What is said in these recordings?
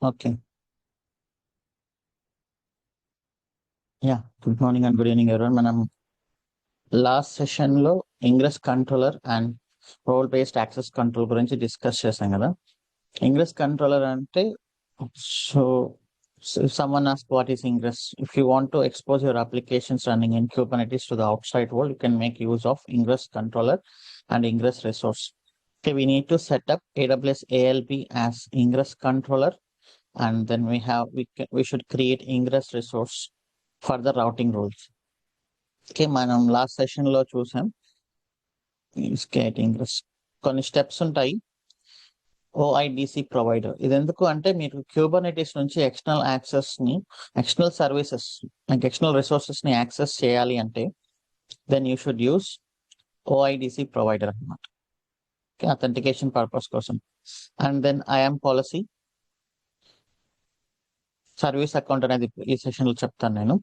Okay. Yeah. Good morning and good evening, everyone. మనం last session లో ingress controller and role based access control గురించి discuss చేశాం కదా. Ingress controller అంటే so if someone asks what is ingress, if you want to expose your applications running in Kubernetes to the outside world, you can make use of ingress controller and ingress resource. Okay, we need to set up AWS ALB as ingress controller, and then we should create ingress resource for the routing rules. Okay, మనం last session లో చూసాం ingress కొన్ని steps ఉంటాయి. ఓఐడిసి provider ఇది ఎందుకు అంటే మీరు Kubernetes నుంచి ఎక్స్టర్నల్ సర్వీసెస్ ఎక్స్టర్నల్ రిసోర్సెస్ ని యాక్సెస్ చేయాలి అంటే then you should use OIDC provider అనమాట, అథెంటికేషన్ పర్పస్ కోసం. And then IAM policy service account అనేది ఈ సెషన్ లో చెప్తాను నేను.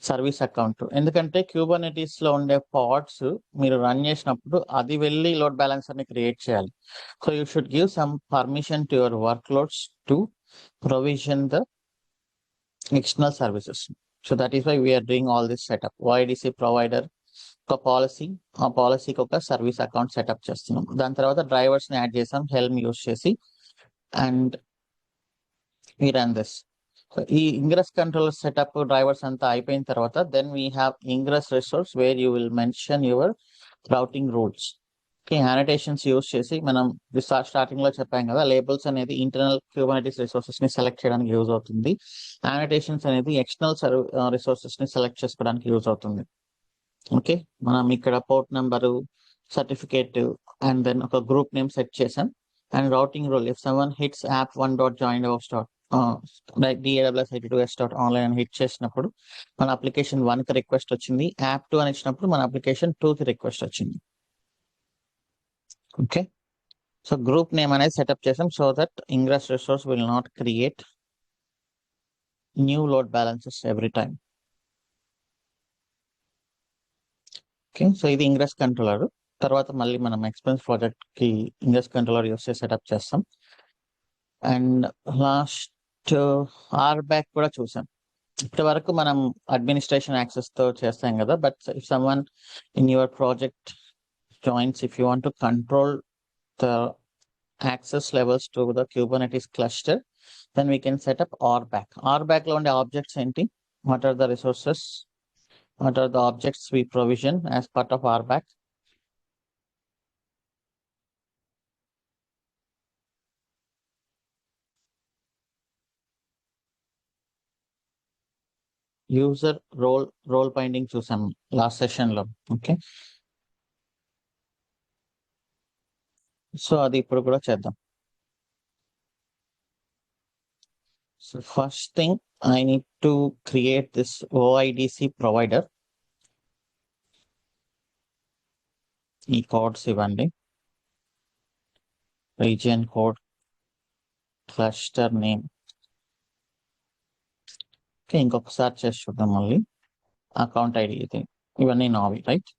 సర్వీస్ అకౌంట్ ఎందుకంటే క్యూబర్నెటిస్ లో ఉండే పాడ్స్ మీరు రన్ చేసినప్పుడు అది వెళ్ళి లోడ్ బ్యాలెన్సర్ ని క్రియేట్ చేయాలి. So you should give some permission to your workloads to provision the external services. So that is why we're doing all this setup. OIDC provider ఒక policy, ఆ పాలసీకి ఒక service account setup చేస్తున్నాం. దాని తర్వాత drivers ని add చేసాం Helm use చేసి, and we run this. So ఈ ఇంగ్రెస్ కంట్రోలర్ సెటప్ డ్రైవర్స్ అంతా అయిపోయిన తర్వాత then we have ingress resource where you will mention your routing rules. Okay, annotations use చేసి మనం స్టార్టింగ్ లో చెప్పాం కదా, లేబుల్స్ అనేది ఇంటర్నల్ క్యూబర్నెటిస్ రిసోర్సెస్ ని సెలెక్ట్ చేయడానికి యూజ్ అవుతుంది. యానిటేషన్స్ అనేది ఎక్స్టర్నల్ రిసోర్సెస్ ని సెలెక్ట్ చేసుకోవడానికి యూజ్ అవుతుంది. ఓకే, మనం ఇక్కడ port number, certificate and then ఒక గ్రూప్ నేమ్ సెట్ చేసాం. And routing rule, if someone hits app1.join DAWS82s.online అని హిట్ చేసినప్పుడు మన అప్లికేషన్ 1 కి రిక్వెస్ట్ వచ్చింది, యాప్ 2 అని ఇచ్చినప్పుడు మన అప్లికేషన్ 2 కి రిక్వెస్ట్ వచ్చింది. ఓకే, సో గ్రూప్ నేమ్ అనేది సెటప్ చేసాం so that ingress resource will not create new load balances every time. Okay, so ఇది ఇంగ్రెస్ కంట్రోలర్. తర్వాత మళ్ళీ మనం ఎక్స్పెన్స్ ప్రాజెక్ట్ కి ఇంగ్రెస్ కంట్రోలర్ యూస్ చేసి సెటప్ చేస్తాం. అండ్ లాస్ట్ ఆర్ బ్యాక్ కూడా చూసాం. ఇప్పటి వరకు మనం అడ్మినిస్ట్రేషన్ యాక్సెస్ తో చేస్తాం కదా, but if someone in your project joins, if you want to control the access levels to the Kubernetes cluster, then we can set up RBAC. RBAC లో ఉండే ఆబ్జెక్ట్స్ ఏంటి, what are the resources, what are the objects we provision as part of RBAC? User role binding చూసాం last session లో. Okay, so అది ఇప్పుడు కూడా చేద్దాం. So first thing I need to create this OIDC provider. ఈ codes ఇవ్వండి, region code, cluster name. Okay, ఇంకొకసారి చేసి చూద్దాం మళ్ళీ. అకౌంట్ ఐడి ఇది, ఇవన్నీ నావి, right?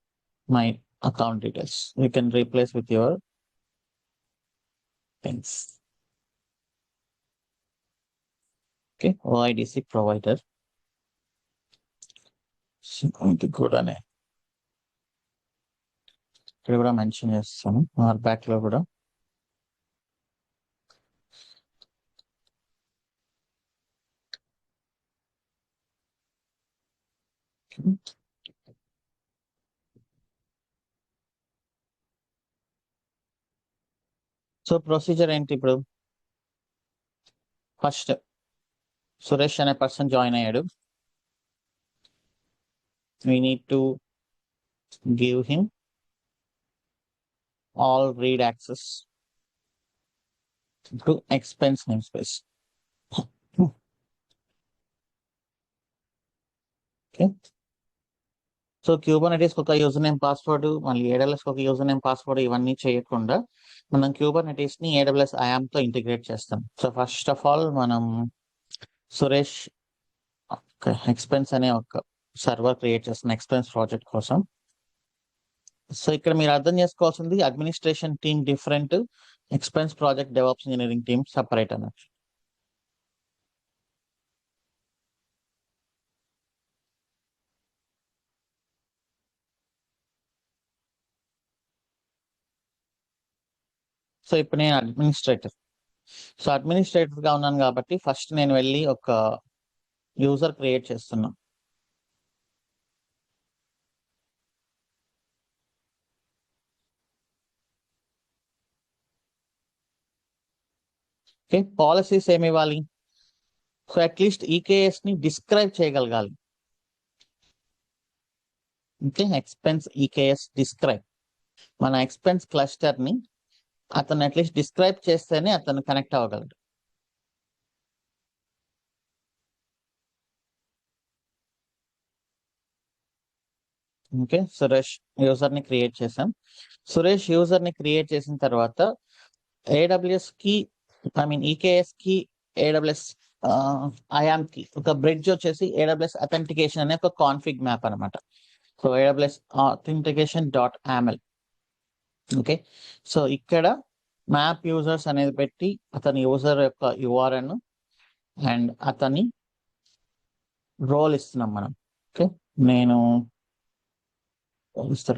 My account details you can replace with your things. Okay, OIDC provider ఇది కూడానే ఇక్కడ కూడా మెన్షన్ చేస్తాను, ఆర్ బ్యాక్ లో కూడా. సో ప్రొసీజర్ ఏంటి ఇప్పుడు? ఫస్ట్ సురేష్ అనే పర్సన్ జాయిన్ అయ్యాడు, we need to give him all read access to expense namespace. Okay, so Kubernetes ఒక యూజర్ నేమ్ పాస్వర్డ్, మళ్ళీ ఏడబ్ల్యూఎస్ ఒక యూజర్ నేమ్ పాస్వర్డ్ ఇవన్నీ చేయకుండా మనం క్యూబర్నెటిస్ ని ఏడబ్ల్యూఎస్ ఐఆమ్ తో ఇంటిగ్రేట్ చేస్తాం. సో ఫస్ట్ ఆఫ్ ఆల్ మనం సురేష్ ఎక్స్పెన్స్ అనే ఒక సర్వర్ క్రియేట్ చేస్తాం ఎక్స్పెన్స్ ప్రాజెక్ట్ కోసం. సో ఇక్కడ మీరు అర్థం చేసుకోవాల్సింది, administration team different, expense project develops engineering team separate అన్నట్టు. సో ఇప్పుడు నేను అడ్మినిస్ట్రేటర్. సో అడ్మినిస్ట్రేటర్ గా ఉన్నాను కాబట్టి ఫస్ట్ నేను వెళ్ళి ఒక యూజర్ క్రియేట్ చేస్తున్నా. ఓకే, పాలసీస్ ఏమి ఇవ్వాలి? సో అట్లీస్ట్ ఈకేఎస్ ని డిస్క్రైబ్ చేయగలగాలి. Okay, expense EKS describe. మన ఎక్స్పెన్స్ క్లస్టర్ ని అతను అట్లీస్ట్ డిస్క్రైబ్ చేస్తేనే అతను కనెక్ట్ అవ్వగలడు. ఓకే, సురేష్ యూజర్ ని క్రియేట్ చేసాం. సురేష్ యూజర్ ని క్రియేట్ చేసిన తర్వాత ఏడబ్ల్యూఎస్ కి ఈకేఎస్ కి ఏడబ్ల్యూఎస్ ఐఆమ్ కి ఒక బ్రిడ్జ్ వచ్చేసి ఏడబ్ల్యూఎస్ అథెంటికేషన్ అనే ఒక కాన్ఫిగ్ మ్యాప్ అనమాట. So AWS authentication dot YAML. Okay, so ఇక్కడ మ్యాప్ యూజర్స్ అనేది పెట్టి అతని యూజర్ యొక్క యుఆర్ఎన్ అండ్ అతని రోల్ ఇస్తున్నాం మనం. ఓకే, నేను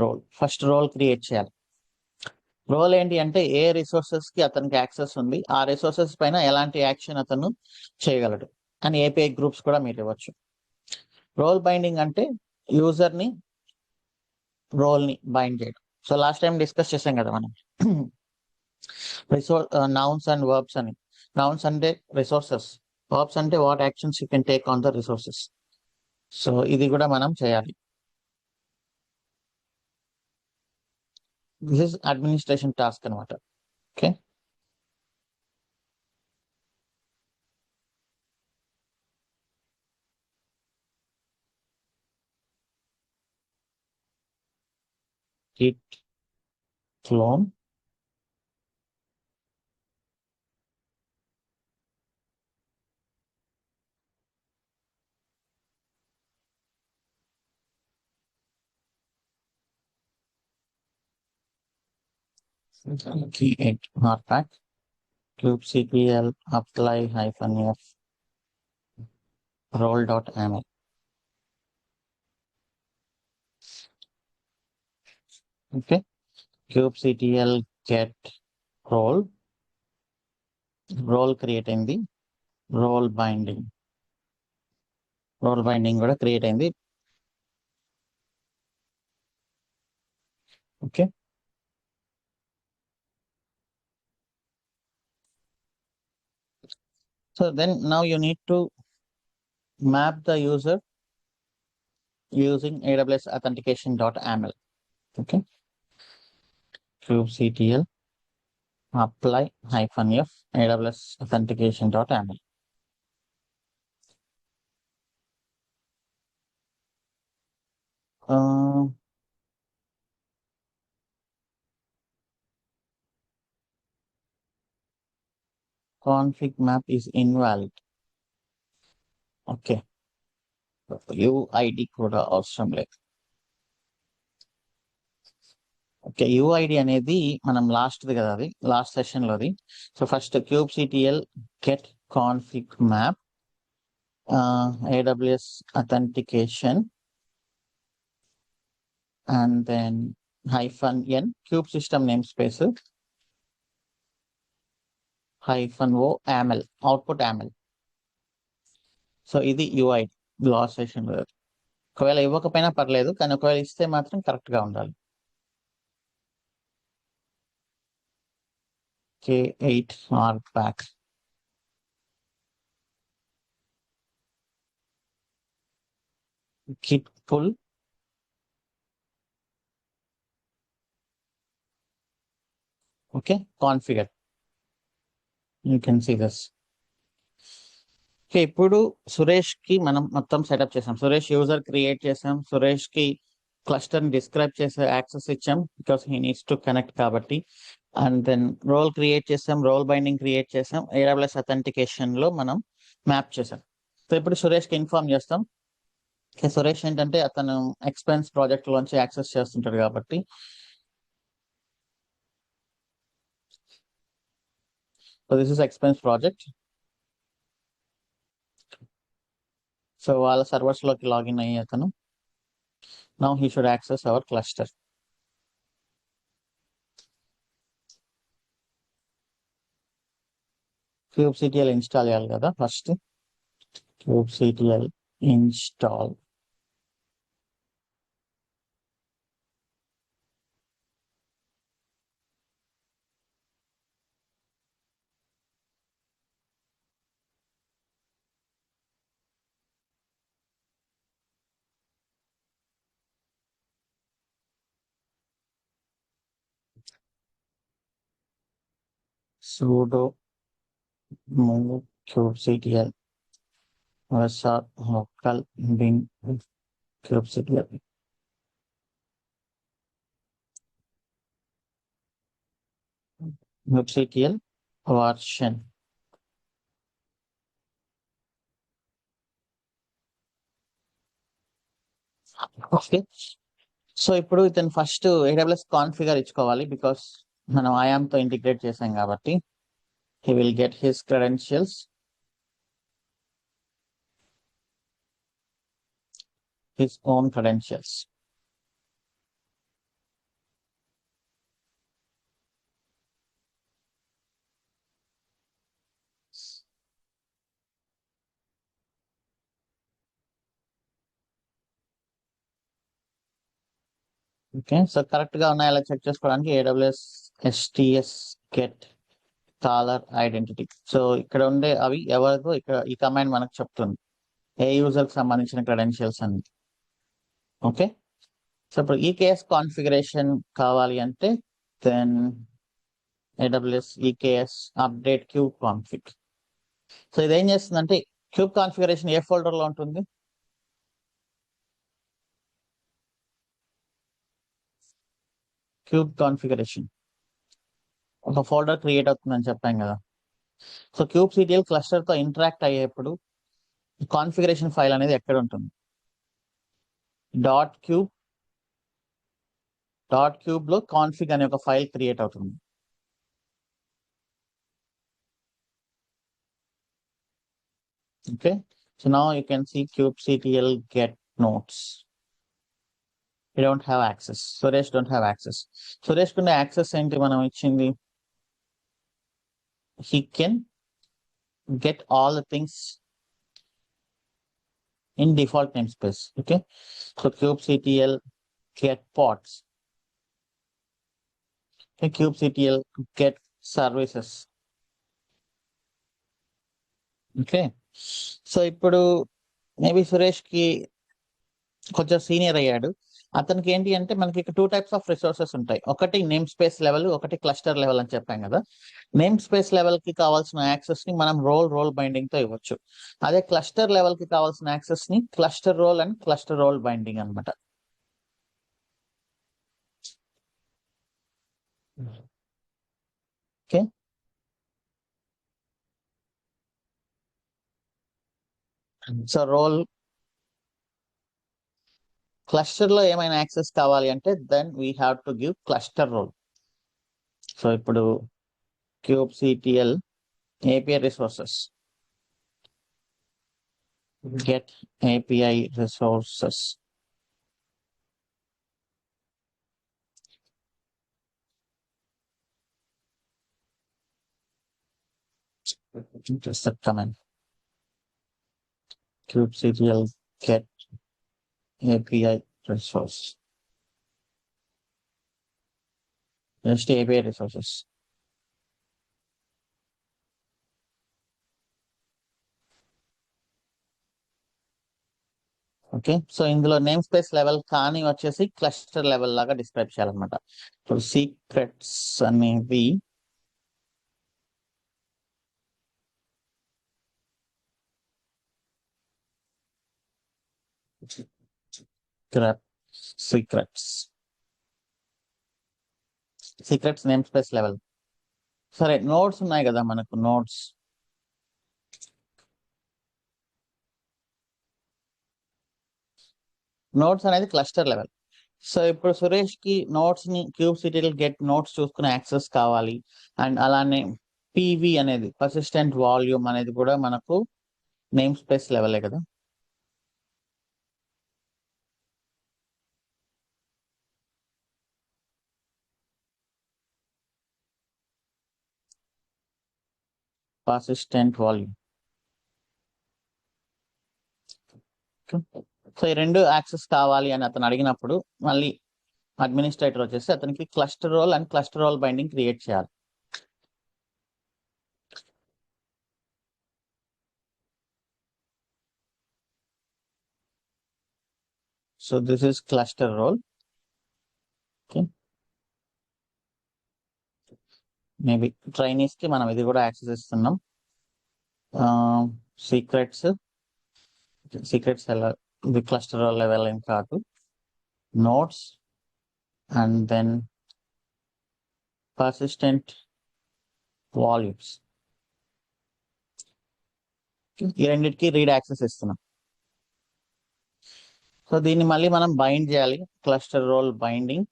రోల్ ఫస్ట్ రోల్ క్రియేట్ చేయాలి. రోల్ ఏంటి అంటే ఏ రిసోర్సెస్ కి అతనికి యాక్సెస్ ఉంది, ఆ రిసోర్సెస్ పైన ఎలాంటి యాక్షన్ అతను చేయగలడు అని ఏపీఐ గ్రూప్స్ కూడా మీరు ఇవ్వచ్చు. రోల్ బైండింగ్ అంటే యూజర్ ని రోల్ ని బైండ్ చేయడం. సో లాస్ట్ టైం డిస్కస్ చేసాం కదా మనం నౌన్స్ అండ్ వర్బ్స్ అని. నౌన్స్ అంటే రిసోర్సెస్, వర్బ్స్ అంటే what actions you can take on the resources. So ఇది కూడా మనం చేయాలి. దిస్ ఇస్ అడ్మినిస్ట్రేషన్ టాస్క్ అనమాట. Okay, git clone create hardpack kubectl apply -f role.ml. okay, kubectl get role create అయింది. Role binding కూడా create అయింది. Okay, so then now you need to map the user using aws authentication.aml. okay, kubectl apply -f aws authentication.aml. config map is invalid. Okay, UID కూడా అవసరం లేదు. Okay, UID అనేది మనం లాస్ట్ది కదా, అది లాస్ట్ సెషన్ లోది. So first kubectl get config map AWS authentication and then -n cube system namespace -o aml output aml. So ఇది యుఐడి లాస్ట్ సెషన్ లో. ఒకవేళ ఇవ్వకపోయినా పర్లేదు, కానీ ఒకవేళ ఇస్తే మాత్రం కరెక్ట్ గా ఉండాలి. K8 hardpack. Git pull okay, configure. You can see this. Okay, ఇప్పుడు సురేష్ కి మనం మొత్తం సెటప్ చేసాం. సురేష్ యూజర్ క్రియేట్ చేసాం, సురేష్ కి క్లస్టర్ ని డిస్క్రైబ్ చేసే యాక్సెస్ ఇచ్చాం because he needs to connect కాబట్టి. అండ్ దెన్ రోల్ క్రియేట్ చేసాం, రోల్ బైండింగ్ క్రియేట్ చేసాం, AWS అథెంటికేషన్ లో మనం మ్యాప్ చేసాం. సో ఇప్పుడు సురేష్ కి ఇన్ఫార్మ్ చేస్తాం. సురేష్ ఏంటంటే అతను ఎక్స్పెన్స్ ప్రాజెక్ట్ లోంచి యాక్సెస్ చేస్తుంటాడు కాబట్టి so this is expense project. So వాళ్ళ సర్వర్స్ లోకి లాగిన్ అయ్యి అతను now he should access our cluster. kubectl install చేయాలి కదా first. kubectl install sudo move kubectl local bin kubectl kubectl version. Okay, so ఇప్పుడు ఇతను ఫస్ట్ AWS కాన్ఫిగర్ ఇచ్చుకోవాలి, because మనం IAM తో ఇంటిగ్రేట్ చేసాం కాబట్టి. he will get his credentials, his own credentials. Okay, so correct గా ఉన్నాయా చెక్ చేసుకోవడానికి AWS STS get caller identity. So ఇక్కడ ఉండే అవి ఎవరికో ఇక్కడ ఈ కమాండ్ మనకు చెప్తుంది ఏ యూజర్ కి సంబంధించిన క్రెడెన్షియల్స్ అని. ఓకే, సో ఇప్పుడు EKS కాన్ఫిగరేషన్ కావాలి అంటే then AWS EKS update cube config. So ఇది ఏం చేస్తుందంటే క్యూబ్ కాన్ఫిగరేషన్ ఏ ఫోల్డర్ లో ఉంటుంది? క్యూబ్ కాన్ఫిగరేషన్ ఒక ఫోల్డర్ క్రియేట్ అవుతుందని చెప్పాం కదా. సో kubectl క్లస్టర్ తో ఇంటరాక్ట్ అయ్యేప్పుడు కాన్ఫిగరేషన్ ఫైల్ అనేది ఎక్కడ ఉంటుంది? .cube లో కాన్ఫిగ్ అనే ఒక ఫైల్ క్రియేట్ అవుతుంది. Okay, so now you can see kubectl get nodes. You don't have access. Suresh don't have access. Suresh కున్న యాక్సెస్ ఏంటి మనం ఇచ్చింది? he can get all the things in default namespace. Okay, so kubectl get pods. Okay, kubectl get services. Okay, so ఇప్పుడు maybe Suresh కి కొంచెం senior అయ్యాడు. అతనికి ఏంటి అంటే మనకి ఇక్కడ 2 types ఆఫ్ రిసోర్సెస్ ఉంటాయి. ఒకటి నేమ్ స్పేస్ లెవెల్, ఒకటి క్లస్టర్ లెవెల్ అని చెప్పాం కదా. నేమ్ స్పేస్ లెవెల్ కి కావాల్సిన యాక్సెస్ ని మనం రోల్ బైండింగ్ తో ఇవ్వచ్చు. అదే క్లస్టర్ లెవెల్ కి కావాల్సిన యాక్సెస్ ని cluster role and cluster role binding అనమాట. ఓకే, సో రోల్ క్లస్టర్ లో ఏమైనా యాక్సెస్ కావాలి అంటే then we have to give cluster role. So ఇప్పుడు kubectl API resources get API resources. Just a command kubectl get API resource. Just API resources. Okay, so ఇందులో name space level కానీ వచ్చేసి cluster level లాగా describe చేయాలన్నమాట. ఇప్పుడు secrets అనేది secrets name space level. సరే, notes ఉన్నాయి కదా మనకు. నోట్స్ అనేది క్లస్టర్ లెవెల్. సో ఇప్పుడు సురేష్ కి నోట్స్ ని kubectl గెట్ నోట్స్ చూసుకునే యాక్సెస్ కావాలి. అండ్ అలానే PV అనేది పర్సిస్టెంట్ వాల్యూమ్ అనేది కూడా మనకు నేమ్ స్పేస్ లెవెలే కదా. Persistent volume. సో ఈ రెండు యాక్సెస్ కావాలి అని అతను అడిగినప్పుడు మళ్ళీ అడ్మినిస్ట్రేటర్ వచ్చేసి అతనికి cluster role and cluster role binding create చేయాలి. So this is cluster role. Okay, maybe trainees కి మనం ఇది కూడా యాక్సెస్ ఇస్తున్నాం. సీక్రెట్స్ ఇది క్లస్టర్ రోల్ లెవెల్ ఏం కాదు. Nodes and then persistent volumes, ఈ రెండింటికి రీడ్ యాక్సెస్ ఇస్తున్నాం. సో దీన్ని మళ్ళీ మనం బైండ్ చేయాలి, cluster role binding.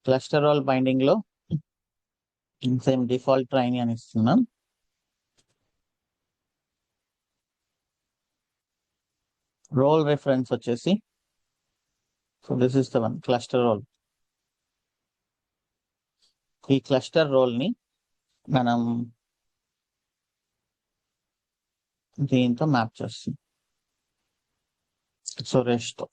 Cluster role binding లో సేమ్ డిఫాల్ట్ ట్రైనీ అని ఇస్తున్నాం. రోల్ రెఫరెన్స్ వచ్చేసి, so this is the one cluster role. ఈ క్లస్టర్ రోల్ ని మనం దీంతో మ్యాప్ చేస్తాం, సురేష్ తో.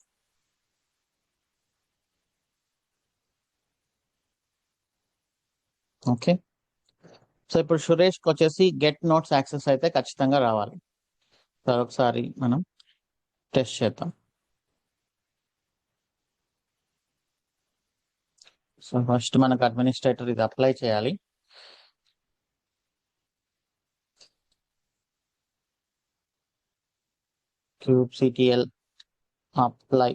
ఓకే, సో ఇప్పుడు సురేష్ కి వచ్చేసి గెట్ నోట్స్ యాక్సెస్ అయితే ఖచ్చితంగా రావాలి. ఒకసారి మనం టెస్ట్ చేద్దాం. సో ఫస్ట్ మనకు అడ్మినిస్ట్రేటర్ ఇది అప్లై చేయాలి. kubectl apply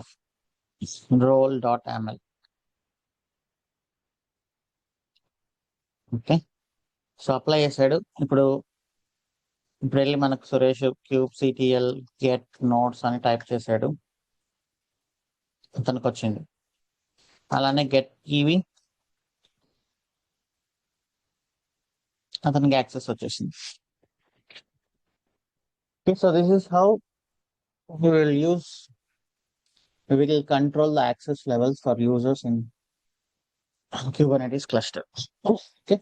-f role.ml. Okay, so apply చేశాడు. ఇప్పుడు వెళ్ళి మనకు సురేష్ kubectl గెట్ నోట్స్ అని టైప్ చేశాడు, అతనికి వచ్చింది. అలానే గెట్ కీవి, అతనికి యాక్సెస్ వచ్చేసింది. Okay, so this is how we will control the access levels for users in Kubernetes cluster. Okay.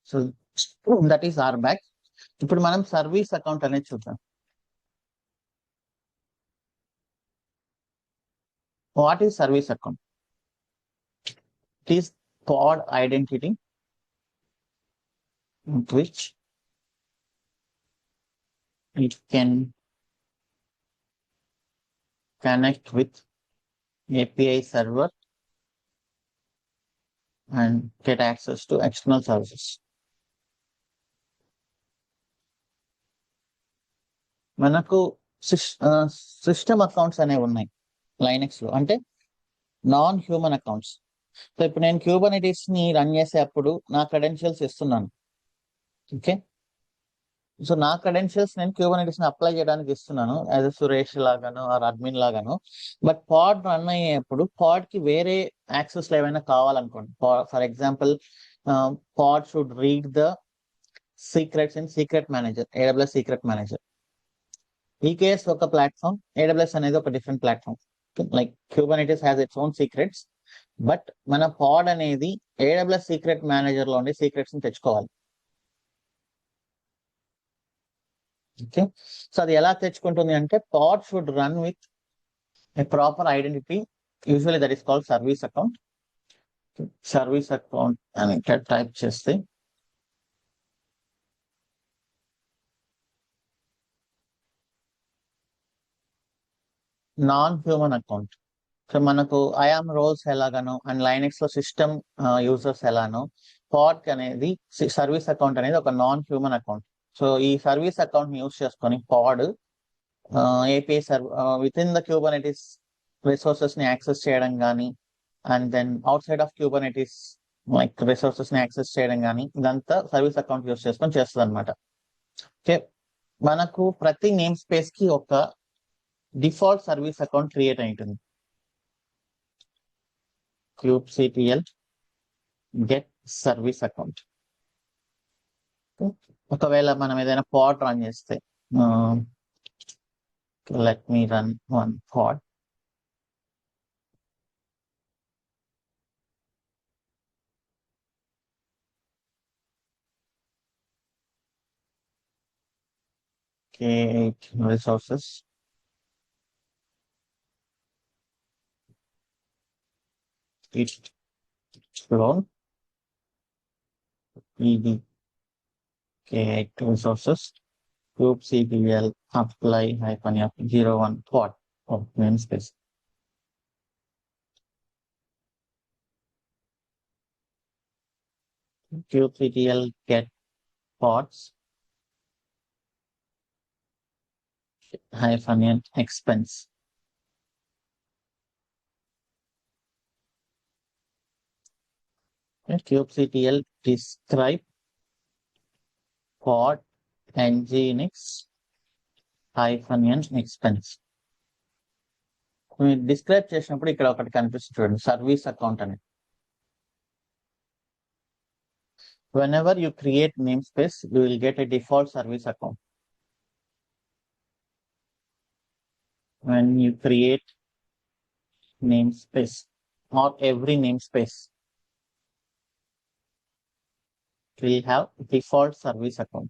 So that is RBAC. ఇప్పుడు మనం సర్వీస్ అకౌంట్ అనేది చూద్దాం. What is service account? It is pod identity which it can connect with API server and get access to external services. మనకు system accounts అనేవి ఉన్నాయి Linux లో, అంటే non human accounts. So ఇప్పుడు నేను క్యూబర్నెటిస్ ని రన్ చేసేటప్పుడు నా క్రెడెన్షియల్స్ ఇస్తున్నాను. ఓకే, సో నా క్రెడెన్షియల్స్ నేను క్యూబర్నెటిస్ ని అప్లై చేయడానికి ఇస్తున్నాను యాజ్ సురేష్ లాగాను ఆర్ అడ్మిన్ లాగాను. బట్ పాడ్ రన్ అయ్యేప్పుడు పాడ్ కి వేరే యాక్సెస్ ఏమైనా కావాలనుకోండి. For example, pod should read the secrets in secret manager, AWS secret manager. EKS ఒక ప్లాట్ఫామ్, AWS అనేది ఒక different platform. Like Kubernetes has its own secrets, but మన పాడ్ అనేది AWS సీక్రెట్ మేనేజర్ లో ఉండే సీక్రెట్స్ ని తెచ్చుకోవాలి. ఓకే, సో అది ఎలా తెచ్చుకుంటుంది అంటే pod should run with a proper identity, usually that is called service account. Service account అని టైప్ చేస్తే నాన్ హ్యూమన్ అకౌంట్. సో మనకు ఐఆమ్ రోల్స్ ఎలాగానో అండ్ లైనక్స్ లో సిస్టమ్ యూజర్స్ ఎలానో, పాడ్ అనేది సర్వీస్ అకౌంట్ అనేది ఒక నాన్ హ్యూమన్ అకౌంట్. సో ఈ సర్వీస్ అకౌంట్ ని యూజ్ చేసుకొని pod API with in the Kubernetes resources ని యాక్సెస్ చేయడం కానీ, and then outside of Kubernetes like resources ని యాక్సెస్ చేయడం కానీ, ఇదంతా సర్వీస్ అకౌంట్ యూజ్ చేసుకొని చేస్తుంది అనమాట. ఓకే, మనకు ప్రతి నేమ్ స్పేస్ కి ఒక డిఫాల్ట్ సర్వీస్ అకౌంట్ క్రియేట్ అయి ఉంటుంది. kubectl get service account. ఒకవేళ మనం ఏదైనా పాడ్ రన్ చేస్తే let me run one pod. K8 resources. It clone ed K8 resources kubectl apply -f01 pod of namespace. kubectl get pods -n expense. kubectl describe pod nginx -n expense. మీరు describe చేసినప్పుడు ఇక్కడ ఒకటి కనిపిస్తుంది చూడండి, service account అని. whenever you create namespace, you will get a default service account. When you create namespace, not every namespace will have default service account.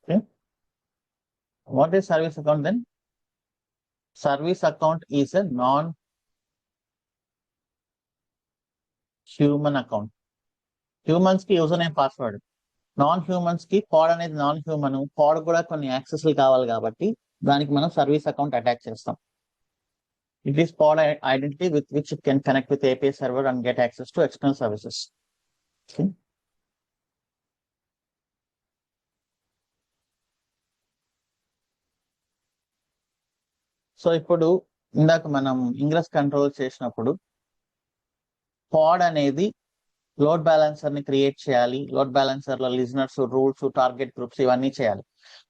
Okay. What is service account then? Service account is a non-human account. Humans ki username password. Non humans కి పాడ్ అనేది non human, పాడ్ కూడా కొన్ని యాక్సెస్లు కావాలి కాబట్టి దానికి మనం service account attach చేస్తాం. It is pod identity with which it can connect with API server and get access to external services. So ఇప్పుడు ఇందాక మనం ఇంగ్రెస్ కంట్రోల్ చేసినప్పుడు పాడ్ అనేది లోడ్ బ్యాలెన్సర్ ని క్రియేట్ చేయాలి. లోడ్ బ్యాలెన్సర్ లో లిజనర్స్, రూల్స్, టార్గెట్ గ్రూప్స్ ఇవన్నీ చేయాలి.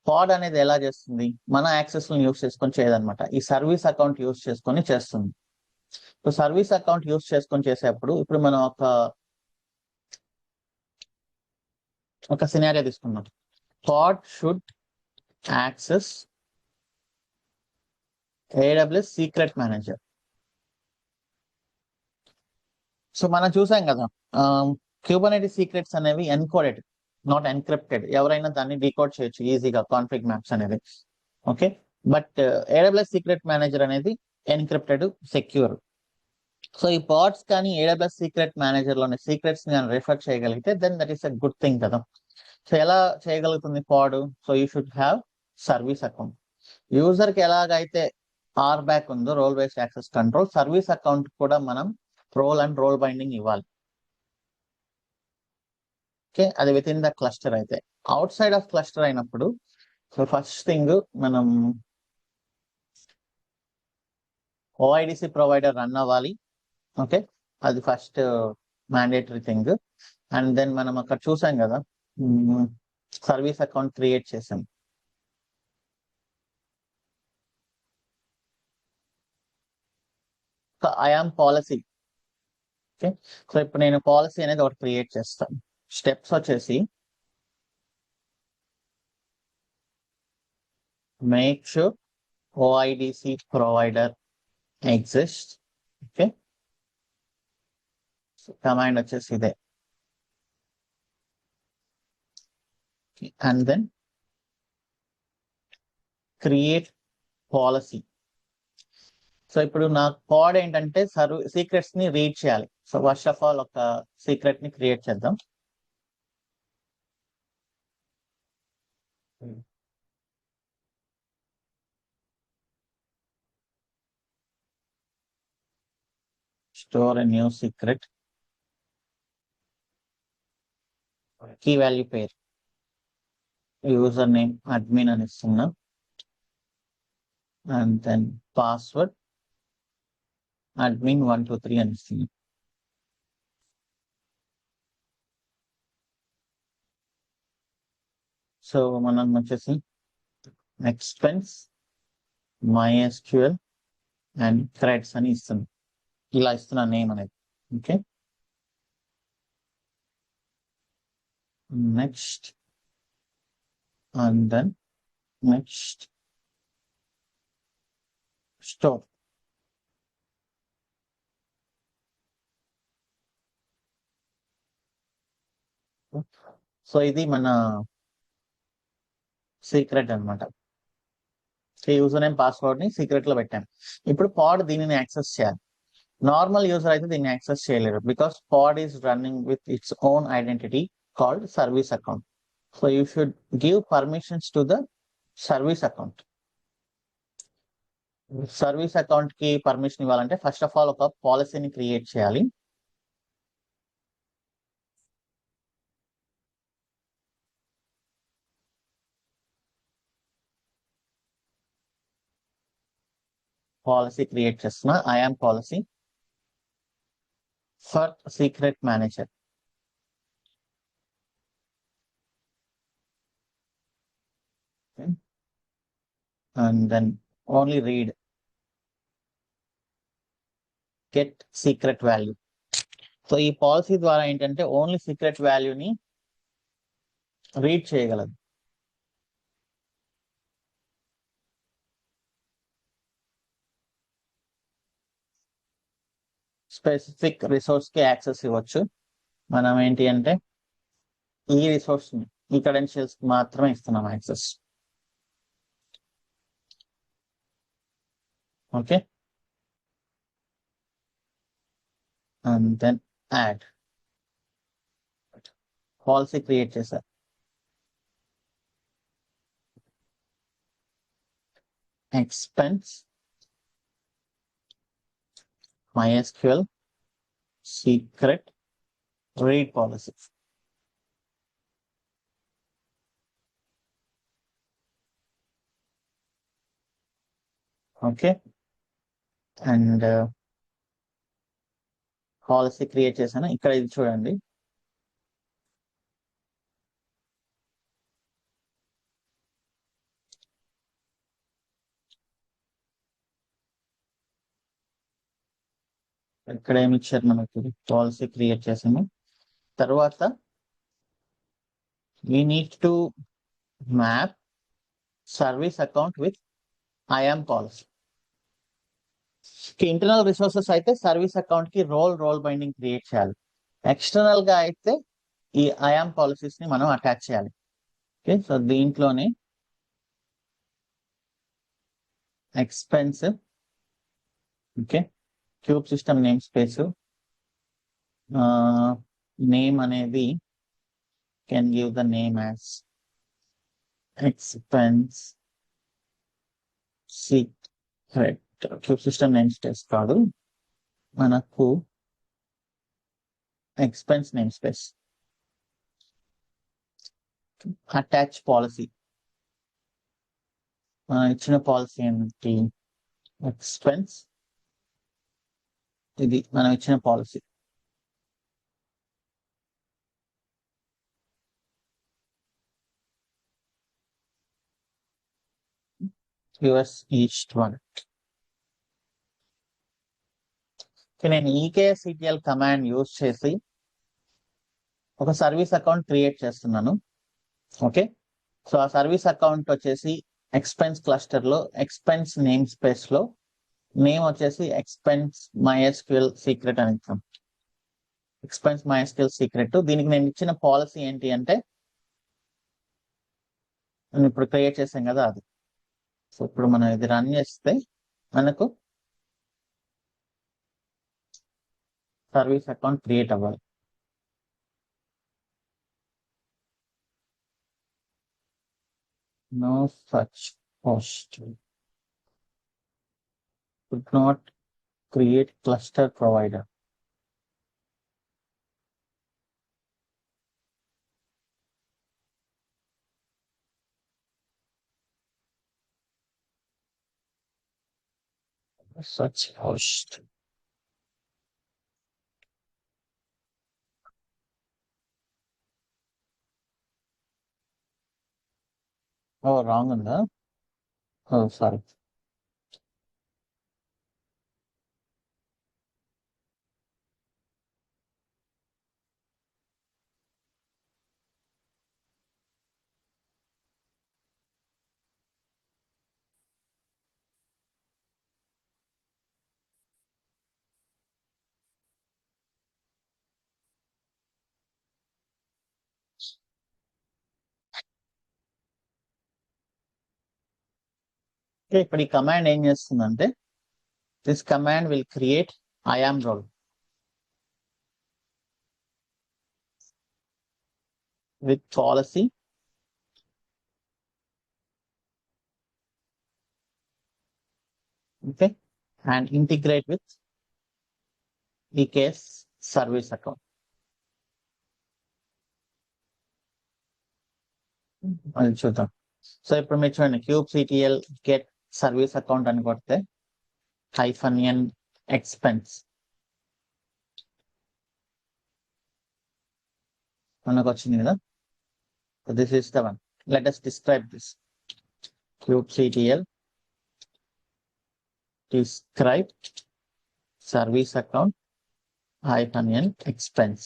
పాడ్ అనేది ఎలా చేస్తుంది? మన యాక్సెస్ యూస్ చేసుకొని చేయదనమాట. ఈ సర్వీస్ అకౌంట్ యూస్ చేసుకొని చేస్తుంది. సో సర్వీస్ అకౌంట్ యూస్ చేసుకొని చేసేప్పుడు ఇప్పుడు మనం ఒక సినారియో తీసుకున్నాం. Pod should access AWS secret manager. So మనం చూసాం కదా, క్యూబర్నెటిస్ సీక్రెట్స్ అనేవి ఎన్కోడెడ్, నాట్ ఎన్క్రిప్టెడ్. ఎవరైనా దాన్ని డీకోడ్ చేయొచ్చు ఈజీగా, కాన్ఫిగ్ మ్యాప్స్ అనేది. Okay, but AWS secret manager అనేది ఎన్క్రిప్టెడ్, సెక్యూర్. సో ఈ పాడ్స్ కానీ AWS సీక్రెట్ మేనేజర్ లోని సీక్రెట్స్ ని రిఫర్ చేయగలిగితే then that is a good thing కదా. సో ఎలా చేయగలుగుతుంది pod? So you should have service account. User కి ఎలాగైతే RBAC ఉందో, role based access control, service account కూడా మనం రోల్ అండ్ రోల్ బైండింగ్ ఇవ్వాలి. ఓకే, అది విత్ ఇన్ ద క్లస్టర్. అయితే అవుట్ సైడ్ ఆఫ్ క్లస్టర్ అయినప్పుడు, సో ఫస్ట్ థింగ్ మనం OIDC ప్రొవైడర్ రన్ అవ్వాలి. ఓకే, అది first mandatory thing. And then మనం అక్కడ చూసాం కదా, సర్వీస్ అకౌంట్ క్రియేట్ చేసాం. IAM policy. ఓకే, సో ఇప్పుడు నేను పాలసీ అనేది ఒకటి క్రియేట్ చేస్తాను. స్టెప్స్ వచ్చేసి make sure OIDC provider exist. Okay, so command వచ్చేసి ఇదే. And then create policy. So ఇప్పుడు నా పాడ్ ఏంటంటే సీక్రెట్స్ ని రీడ్ చేయాలి. సో ఫస్ట్ ఆఫ్ ఆల్ ఒక సీక్రెట్ ని క్రియేట్ చేద్దాం. Store a new secret. Key value pair, user name admin అని ఇస్తున్నా. అండ్ దెన్ పాస్వర్డ్ admin 123 అని ఇస్తుంది. సో మనం వచ్చేసి ఎక్స్పెన్స్ MySQL అండ్ థ్రెడ్స్ అని ఇస్తుంది. ఇలా ఇస్తున్నా నేమ్ అనేది. Okay, next and then next store. So ఇది మన సీక్రెట్ అనమాట. యూజర్ నేమ్ పాస్వర్డ్ ని సీక్రెట్ లో పెట్టాను. ఇప్పుడు పాడ్ దీనిని యాక్సెస్ చేయాలి. నార్మల్ యూజర్ అయితే దీన్ని యాక్సెస్ చేయలేరు, because pod is running with its own identity called service account. So you should give permissions to the service account. Service account కి పర్మిషన్ ఇవ్వాలంటే ఫస్ట్ ఆఫ్ ఆల్ ఒక పాలసీని క్రియేట్ చేయాలి. Policy create చేస్తున్నా, IAM policy for secret manager. And then only read get secret value. So ఈ policy ద్వారా ఏంటంటే only secret వాల్యూని రీడ్ చేయగలదు. స్పెసిఫిక్ రిసోర్స్ కి యాక్సెస్ ఇవ్వచ్చు. మనం ఏంటి అంటే ఈ రిసోర్స్ ఈ క్రెడెన్షియల్స్ మాత్రమే ఇస్తున్నాం access. Okay, and then add policy create చేశారు. Expense MySQL secret read policy. Okay, and policy create చేశాను. ఇక్కడ ఇది చూడండి, ఇక్కడ ఏమి ఇచ్చారు మనకి, పాలసీ క్రియేట్ చేసాము. తర్వాత we need to map service account with IAM policy. Internal resources అయితే సర్వీస్ అకౌంట్ కి రోల్ బైండింగ్ క్రియేట్ చేయాలి. ఎక్స్టర్నల్ గా అయితే ఈ ఐఆమ్ పాలసీస్ ని మనం అటాచ్ చేయాలి. ఓకే, సో దీంట్లోనే expense, okay, kube system namespace, name అనేది can give the name as expense secret. Kube system namespace కాదు, మనకు expense namespace. Attach policy, ఇచ్చిన పాలసీ ఏంటి, ఎక్స్పెన్స్, ఇది మనం ఇచ్చిన పాలసీ. US east 1. నేను EKSETL కమాండ్ యూజ్ చేసి ఒక సర్వీస్ అకౌంట్ క్రియేట్ చేస్తున్నాను. ఓకే, సో ఆ సర్వీస్ అకౌంట్ వచ్చేసి ఎక్స్పెన్స్ క్లస్టర్ లో ఎక్స్పెన్స్ నేమ్ స్పేస్ లో నేమ్ వచ్చేసి ఎక్స్పెన్స్ MySQL సీక్రెట్ అని ఇచ్చాం. Expense MySQL secret. దీనికి నేను ఇచ్చిన పాలసీ ఏంటి అంటే నేను ఇప్పుడు క్రియేట్ చేసాం కదా అది. సో ఇప్పుడు మనం ఇది రన్ చేస్తే మనకు సర్వీస్ అకౌంట్ క్రియేట్ అవ్వాలి. No such host. Could not create cluster provider. Such host. Oh, wrong on the. Oh, sorry. ఇప్పుడు ఈ కమాండ్ ఏం చేస్తుందంటే this command will create IAM role with policy okay and integrate with EKS service account. అది చూద్దాం. So ఇప్పుడు మీరు చూడండి kubectl get service account అని కొడితే -n expense మనకు వచ్చింది కదా. So this is the one. Let us describe this. kubectl describe service account -n expense.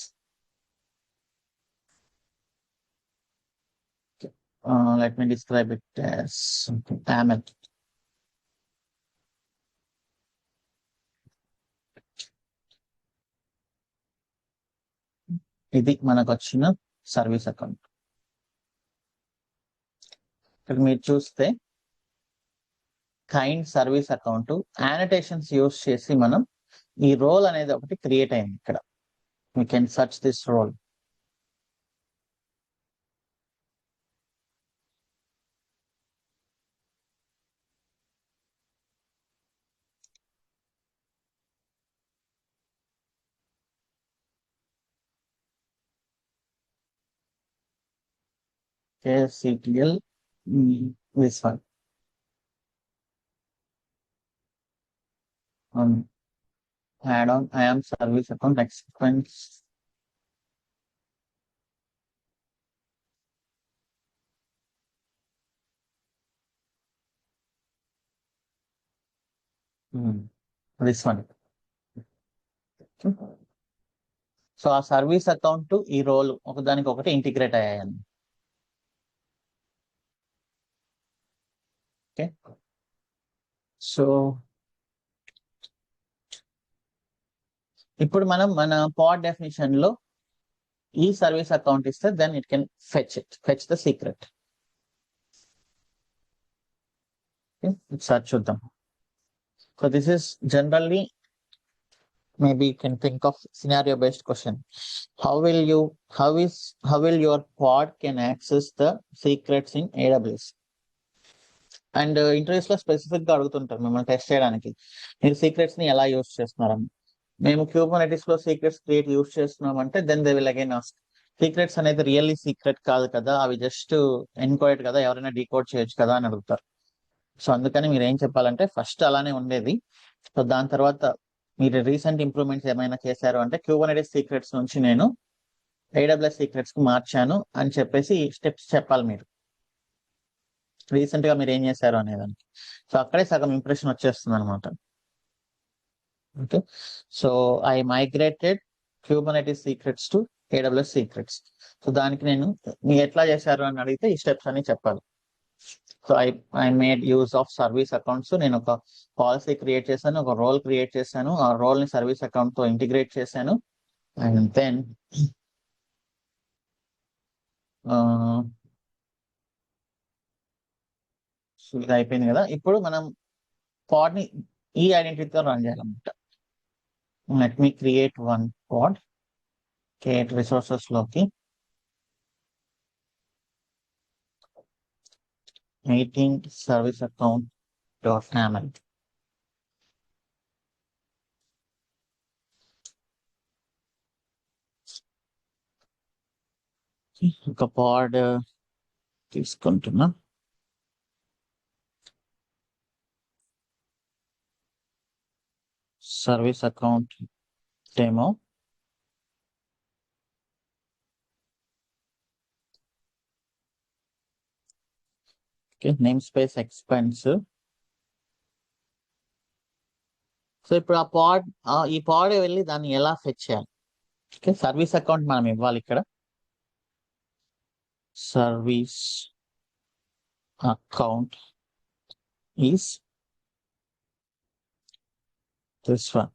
Let me describe it as YAML. ఇది మనకు వచ్చిన సర్వీస్ అకౌంట్. ఇక్కడ మీరు చూస్తే కైండ్ సర్వీస్ అకౌంట్ యానటేషన్స్ యూస్ చేసి మనం ఈ రోల్ అనేది ఒకటి క్రియేట్ అయింది. ఇక్కడ we can search this role. KCTL this one. Add on IAM service account expense. This one. So ఆ సర్వీస్ అకౌంట్ ఈ రోల్ ఒకదానికి ఒకటి ఇంటిగ్రేట్ అయ్యాయని. ఓకే సో ఇప్పుడు మనం మన పాడ్ డెఫినిషన్ లో ఈ సర్వీస్ అకౌంట్ ఇస్తే then it can fetch the secret. ఒకసారి చూద్దాం. So this is generally maybe you can think of scenario based question. How will your pod can access the secrets in AWS? And interviews లో specific గా అడుగుతుంటారు మిమ్మల్ని test చేయడానికి, మీరు secrets ని ఎలా యూస్ చేస్తున్నారని. మేము Kubernetes లో సీక్రెట్స్ క్రియేట్ యూస్ చేస్తున్నాం అంటే then they will again ask secrets అనేది రియల్లీ సీక్రెట్ కాదు కదా, అవి జస్ట్ ఎన్కోడెడ్ కదా, ఎవరైనా డీకోడ్ చేయొచ్చు కదా అని అడుగుతారు. సో అందుకని మీరు ఏం చెప్పాలంటే ఫస్ట్ అలానే ఉండేది. సో దాని తర్వాత మీరు రీసెంట్ ఇంప్రూవ్మెంట్స్ ఏమైనా చేశారు అంటే Kubernetes సీక్రెట్స్ నుంచి నేను AWS సీక్రెట్స్ కి మార్చాను అని చెప్పేసి స్టెప్స్ చెప్పాలి మీరు రీసెంట్ గా మీరు ఏం చేశారు అనేదానికి. సో అక్కడే సగం ఇంప్రెషన్ వచ్చేస్తుంది అనమాట. Okay so I migrated Kubernetes secrets to AWS secrets. So దానికి నేను మీరు ఎట్లా చేశారు అని అడిగితే ఈ స్టెప్స్ అని చెప్పాలి. So I made use of service accounts. నేను ఒక పాలసీ క్రియేట్ చేశాను, ఒక రోల్ క్రియేట్ చేశాను, ఆ రోల్ ని సర్వీస్ అకౌంట్ తో ఇంటిగ్రేట్ చేశాను. అండ్ దెన్ ఇది అయిపోయింది కదా. ఇప్పుడు మనం పాడ్ ని ఈ ఐడెంటిటీతో రన్ చేయాలన్నమాట. లెట్ మీ క్రియేట్ వన్ పాడ్. క్రియేట్ రిసోర్సెస్ లోకి meeting service account .yaml. ఒక పాడ్ తీసుకుంటున్నా. Service account demo. Name space expense. So ఇప్పుడు ఈ పాడ్ వెళ్ళి దాన్ని ఎలా ఫెచ్ చేయాలి. ఓకే సర్వీస్ అకౌంట్ మనం ఇవ్వాలి. ఇక్కడ service account is this one.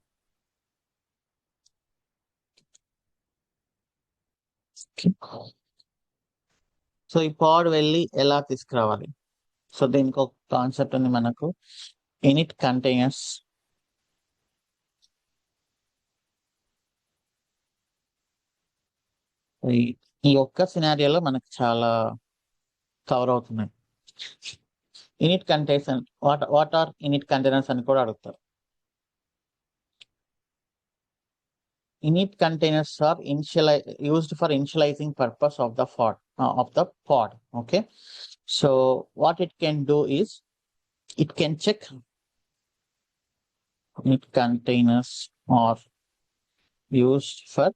So ఈ పాడ్ వెళ్ళి ఎలా తీసుకురావాలి. సో దీనికి ఒక కాన్సెప్ట్ ఉంది మనకు init containers. ఈ ఒక్క సినారియోలో మనకు చాలా కవర్ అవుతున్నాయి. init containers, what are init containers అని కూడా అడుగుతారు. Init containers are used for initializing purpose of the pod. Okay, so what it can do is it can check. Init containers are used for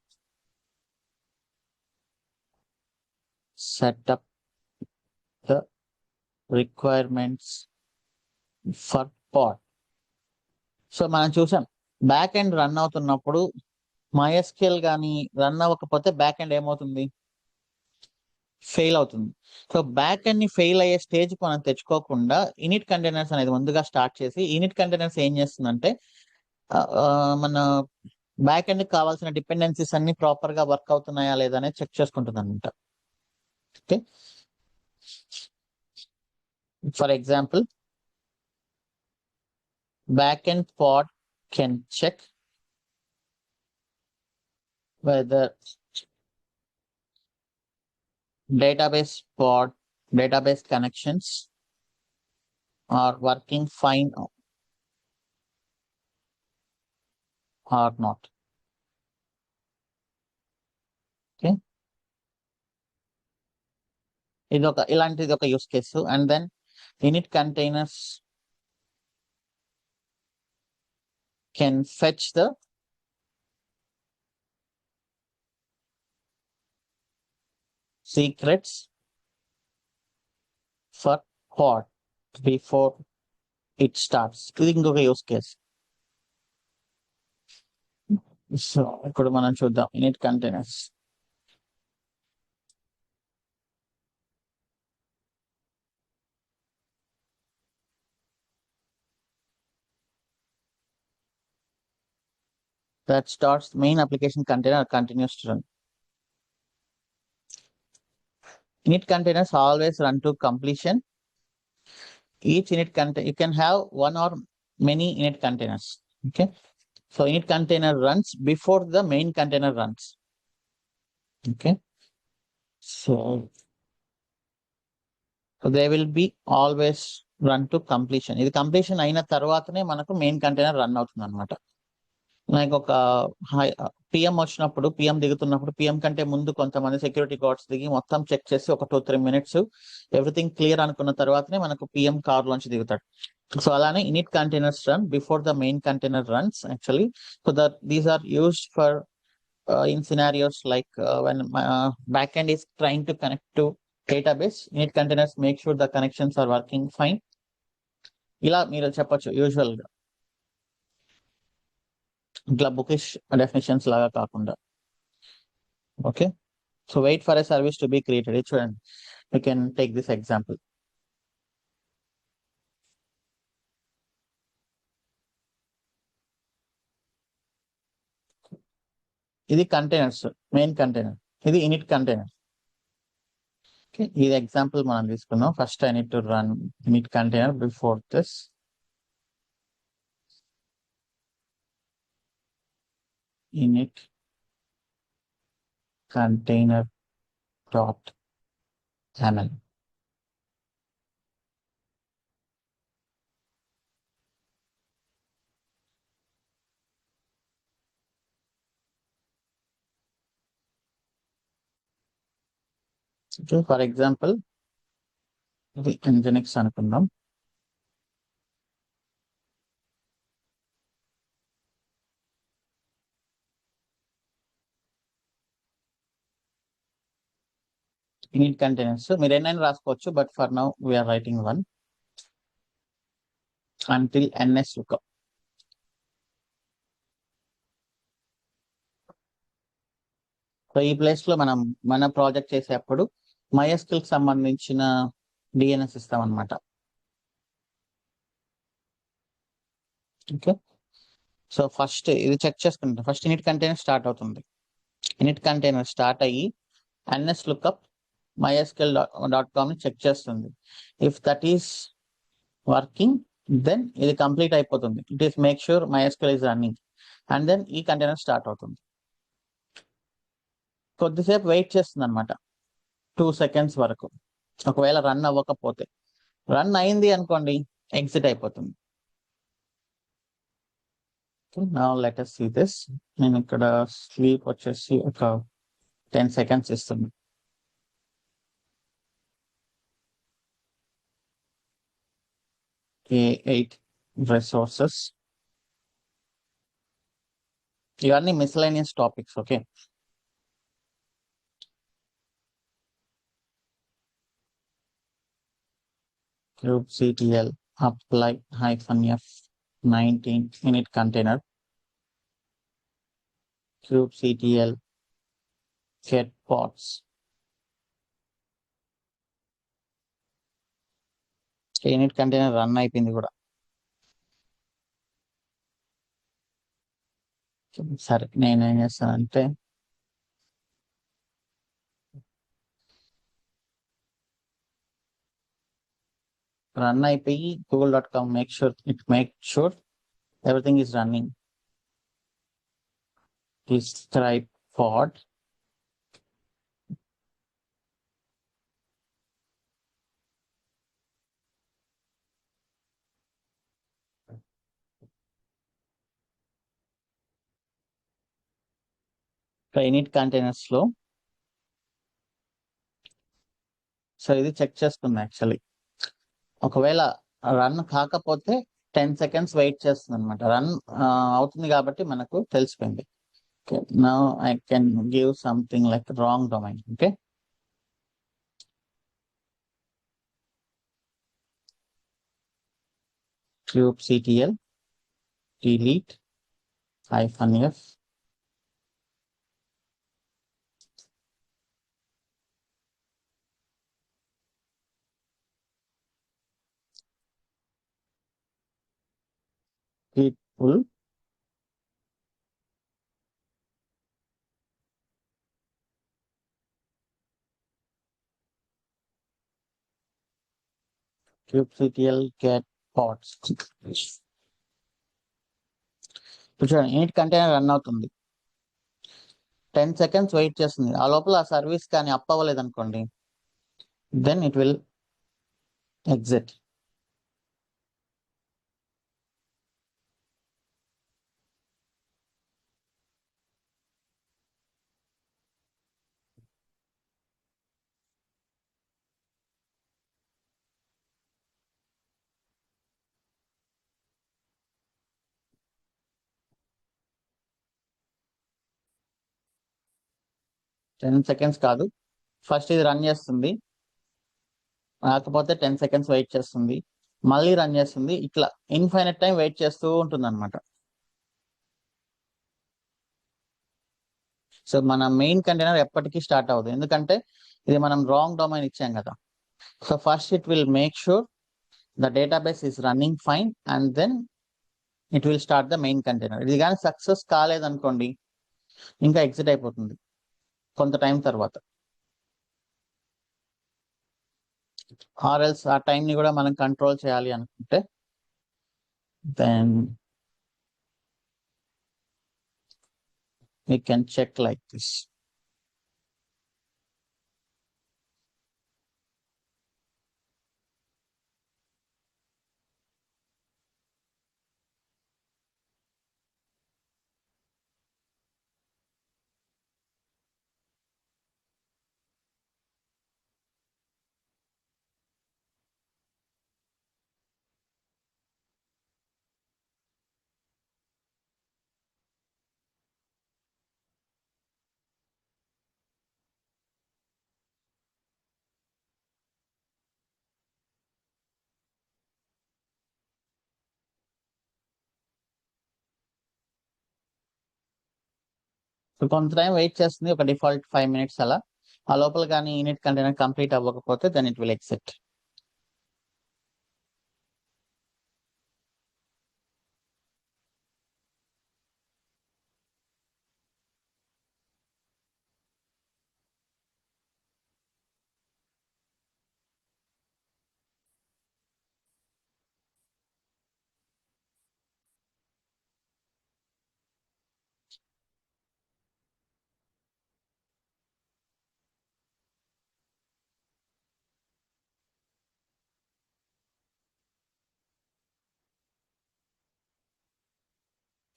set up the requirements for pod. So మనం చూసాం back end run అవుతున్నప్పుడు MySQL కానీ run అవ్వకపోతే back end ఏమవుతుంది, fail అవుతుంది. So back end ని fail అయ్యే stage మనం తెచ్చుకోకుండా ఇనిట్ కంటైనర్స్ అనేది ముందుగా స్టార్ట్ చేసి ఇనిట్ కంటైనర్స్ ఏం చేస్తుందంటే మన బ్యాక్ ఎండ్ కి కావాల్సిన డిపెండెన్సీస్ అన్ని ప్రాపర్ గా వర్క్ అవుతున్నాయా లేదా అనేది చెక్ చేసుకుంటుంది అనమాట. Okay, for example backend pod can check whether database connections are working fine or not. Okay, ఇలాంటిది ఒక use case. And then init containers can fetch the secrets for pod before it starts. ఇది ఇంకొక use case. So ఇప్పుడు మనం చూద్దాం init containers. That starts main application container continues to run. Init containers always run to completion. Each init container, you can have one or many init containers. Okay, so init container runs before the main container runs. Okay, so they will be always run to completion. ఇది completion అయిన తర్వాతనే మనకు main container run అవుతుంది అనమాట. నాకు ఒక PM వచ్చినప్పుడు, PM దిగుతున్నప్పుడు, PM కంటే ముందు కొంతమంది సెక్యూరిటీ గార్డ్స్ దిగి మొత్తం చెక్ చేసి ఒక 2-3 minutes ఎవ్రీథింగ్ క్లియర్ అనుకున్న తర్వాతనే మనకు పిఎం కార్ లోంచి దిగుతాడు. సో అలానే init containers run before the main container runs actually. So that these are used for in scenarios like when backend is trying to connect to database, init containers make sure the connections are working fine. ఇలా మీరు చెప్పొచ్చు usual గా, ఇట్లా bookish definitions లాగా కాకుండా. Okay, so wait for a service to be created. చూడండి, you can take this example. ఇది containers, main container, ఇది ఇనిట్ కంటైనర్. ఓకే, ఇది ఎగ్జాంపుల్ మనం తీసుకున్నాం. First I need to run init container before this. init container dot yaml. Okay, for example, ఇది nginx అనుకుందాం. init containers మీరు ఎన్నైనా రాసుకోవచ్చు, but for now we're writing one until ns lookup. So ఈ place లో మనం మన ప్రాజెక్ట్ చేసేటప్పుడు MySQL కి సంబంధించిన డిఎన్ఎస్ ఇస్తాం అనమాట. ఓకే, సో ఫస్ట్ ఇది చెక్ చేసుకుంటాం. ఫస్ట్ ఇనిట్ కంటైనర్ స్టార్ట్ అవుతుంది. ఇనిట్ కంటైనర్ స్టార్ట్ అయ్యి ns lookup mysql.com ని చెక్ చేస్తుంది. If that is working, then ఇది కంప్లీట్ అయిపోతుంది. It is make sure MySQL is running, and then ఈ కంటైనర్ స్టార్ట్ అవుతుంది. కొద్దిసేపు వెయిట్ చేస్తుంది అనమాట, 2 seconds వరకు. ఒకవేళ రన్ అవ్వకపోతే, రన్ అయింది అనుకోండి, ఎగ్జిట్ అయిపోతుంది. Now let us see this. నేను ఇక్కడ స్లీప్ వచ్చేసి ఒక 10 seconds ఇస్తుంది. A8 రిసోర్సెస్, ఇవన్నీ miscellaneous topics. Okay, kubectl apply -f19 init container, kubectl get pods. init container run అయిపోయింది కూడా. సరే, నేనేం చేస్తానంటే రన్ అయిపోయి google.com make sure everything is running. describe pod, init containers లో. సో ఇది చెక్ చేస్తుంది యాక్చువల్లీ. ఒకవేళ రన్ కాకపోతే 10 seconds వెయిట్ చేస్తుంది అనమాట. రన్ అవుతుంది కాబట్టి మనకు తెలిసిపోయింది. Okay, now I can give something like wrong domain. Okay, kubectl delete -f git pull kubectl get pods. చూడండి, init కంటైనర్ రన్ అవుతుంది, 10 seconds వెయిట్ చేస్తుంది. ఆ లోపల ఆ సర్వీస్ కానీ అప్ అవ్వలేదు అనుకోండి, then it will exit. Ten seconds కాదు, ఫస్ట్ ఇది రన్ చేస్తుంది, కాకపోతే 10 seconds వెయిట్ చేస్తుంది, మళ్ళీ రన్ చేస్తుంది, ఇట్లా ఇన్ఫైనైట్ టైం వెయిట్ చేస్తూ ఉంటుంది అనమాట. సో మన మెయిన్ కంటైనర్ ఎప్పటికీ స్టార్ట్ అవ్వదు, ఎందుకంటే ఇది మనం రాంగ్ డొమైన్ ఇచ్చాం కదా. So first it will make sure the database is running fine, and then it will start the main container. ఇది కానీ సక్సెస్ కాలేదనుకోండి, ఇంకా ఎగ్జిట్ అయిపోతుంది కొంత టైం తర్వాత. ఆర్ఎల్స్ ఆ టైంని కూడా మనం కంట్రోల్ చేయాలి అనుకుంటే, then we can check like this. So కొంత టైం వెయిట్ చేస్తుంది, ఒక డిఫాల్ట్ 5 minutes అలా. ఆ లోపల కానీ యూనిట్ కంటైనర్ కంప్లీట్ అవ్వకపోతే then it will exit.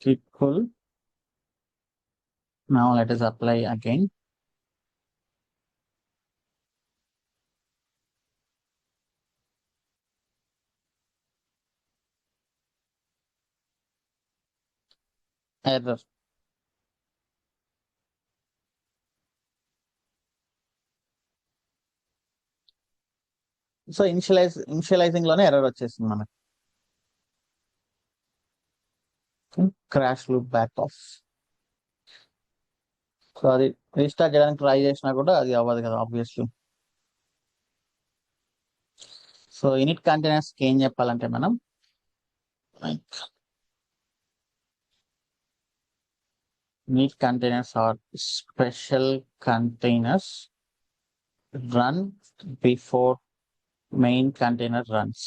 Keep full. Now let us apply again. Error. So initializing లోనే ఎర్రర్ వచ్చేసింది మనకు. Crash loop back off. So అది రీస్టార్ట్ చేయడానికి ట్రై చేసినా కూడా అది అవ్వదు కదా ఆబ్వియస్లీ. సో ఇనిట్ కంటైనర్స్ కి ఏం చెప్పాలంటే మనం init containers are special containers run before main container runs.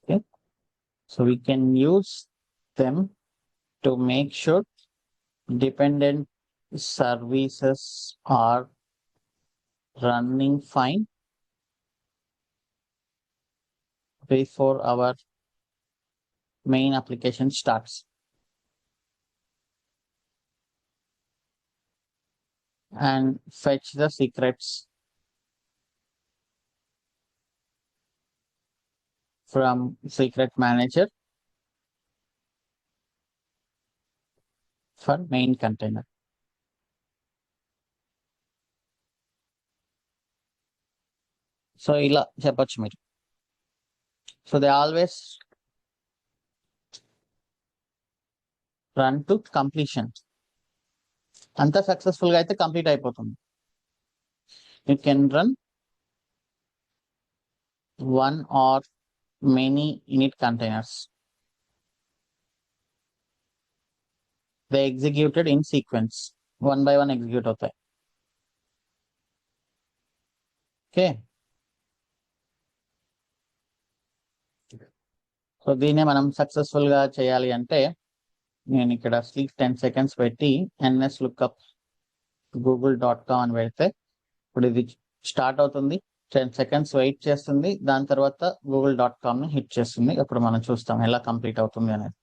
Okay, so we can use them to make sure dependent services are running fine before our main application starts. And fetch the secrets from secret manager for main container. So ఇలా చెప్పొచ్చు మీరు. So they always run to completion. అంతా successful గా అయితే complete అయిపోతుంది. You can run one or many init containers. They executed in sequence. One by one execute అవుతాయి. Okay, so దీన్ని మనం సక్సెస్ఫుల్ గా చేయాలి అంటే నేను ఇక్కడ స్లీప్ 10 seconds పెట్టి ns lookup google.com అని పెడితే ఇప్పుడు ఇది స్టార్ట్ అవుతుంది. 10 seconds వెయిట్ చేస్తుంది. దాని తర్వాత google.com ని హిట్ చేస్తుంది. అప్పుడు మనం చూస్తాం ఎలా కంప్లీట్ అవుతుంది అనేది.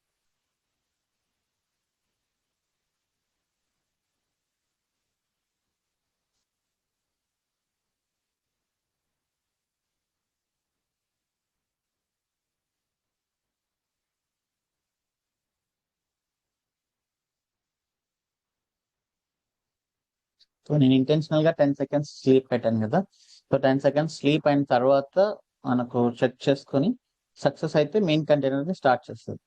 సో నేను ఇంటెన్షనల్ గా 10 seconds స్లీప్ పెట్టాను కదా. సో 10 seconds స్లీప్ అయిన తర్వాత మనకు చెక్ చేసుకొని సక్సెస్ అయితే మెయిన్ కంటైనర్ ని స్టార్ట్ చేస్తుంది.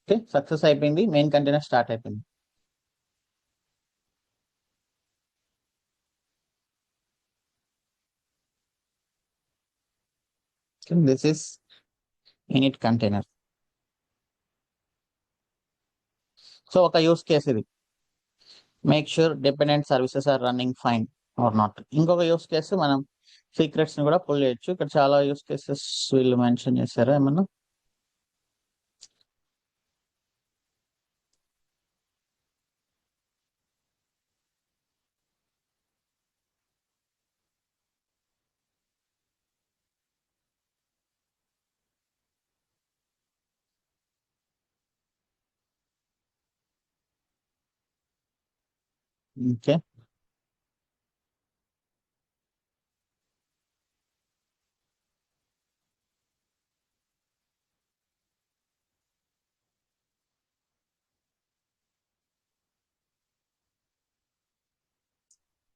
ఓకే, సక్సెస్ అయిపోయింది, మెయిన్ కంటైనర్ స్టార్ట్ అయిపోయింది. This is init container. So ఒక యూస్ కేస్ ఇది, make sure dependent services are running fine or not. ఇంకొక యూస్ కేసు మనం సీక్రెట్స్ ని కూడా పుల్ చేయొచ్చు. ఇక్కడ చాలా యూస్ కేసెస్ వీళ్ళు మెన్షన్ చేశారా ఏమన్నా? ఓకే,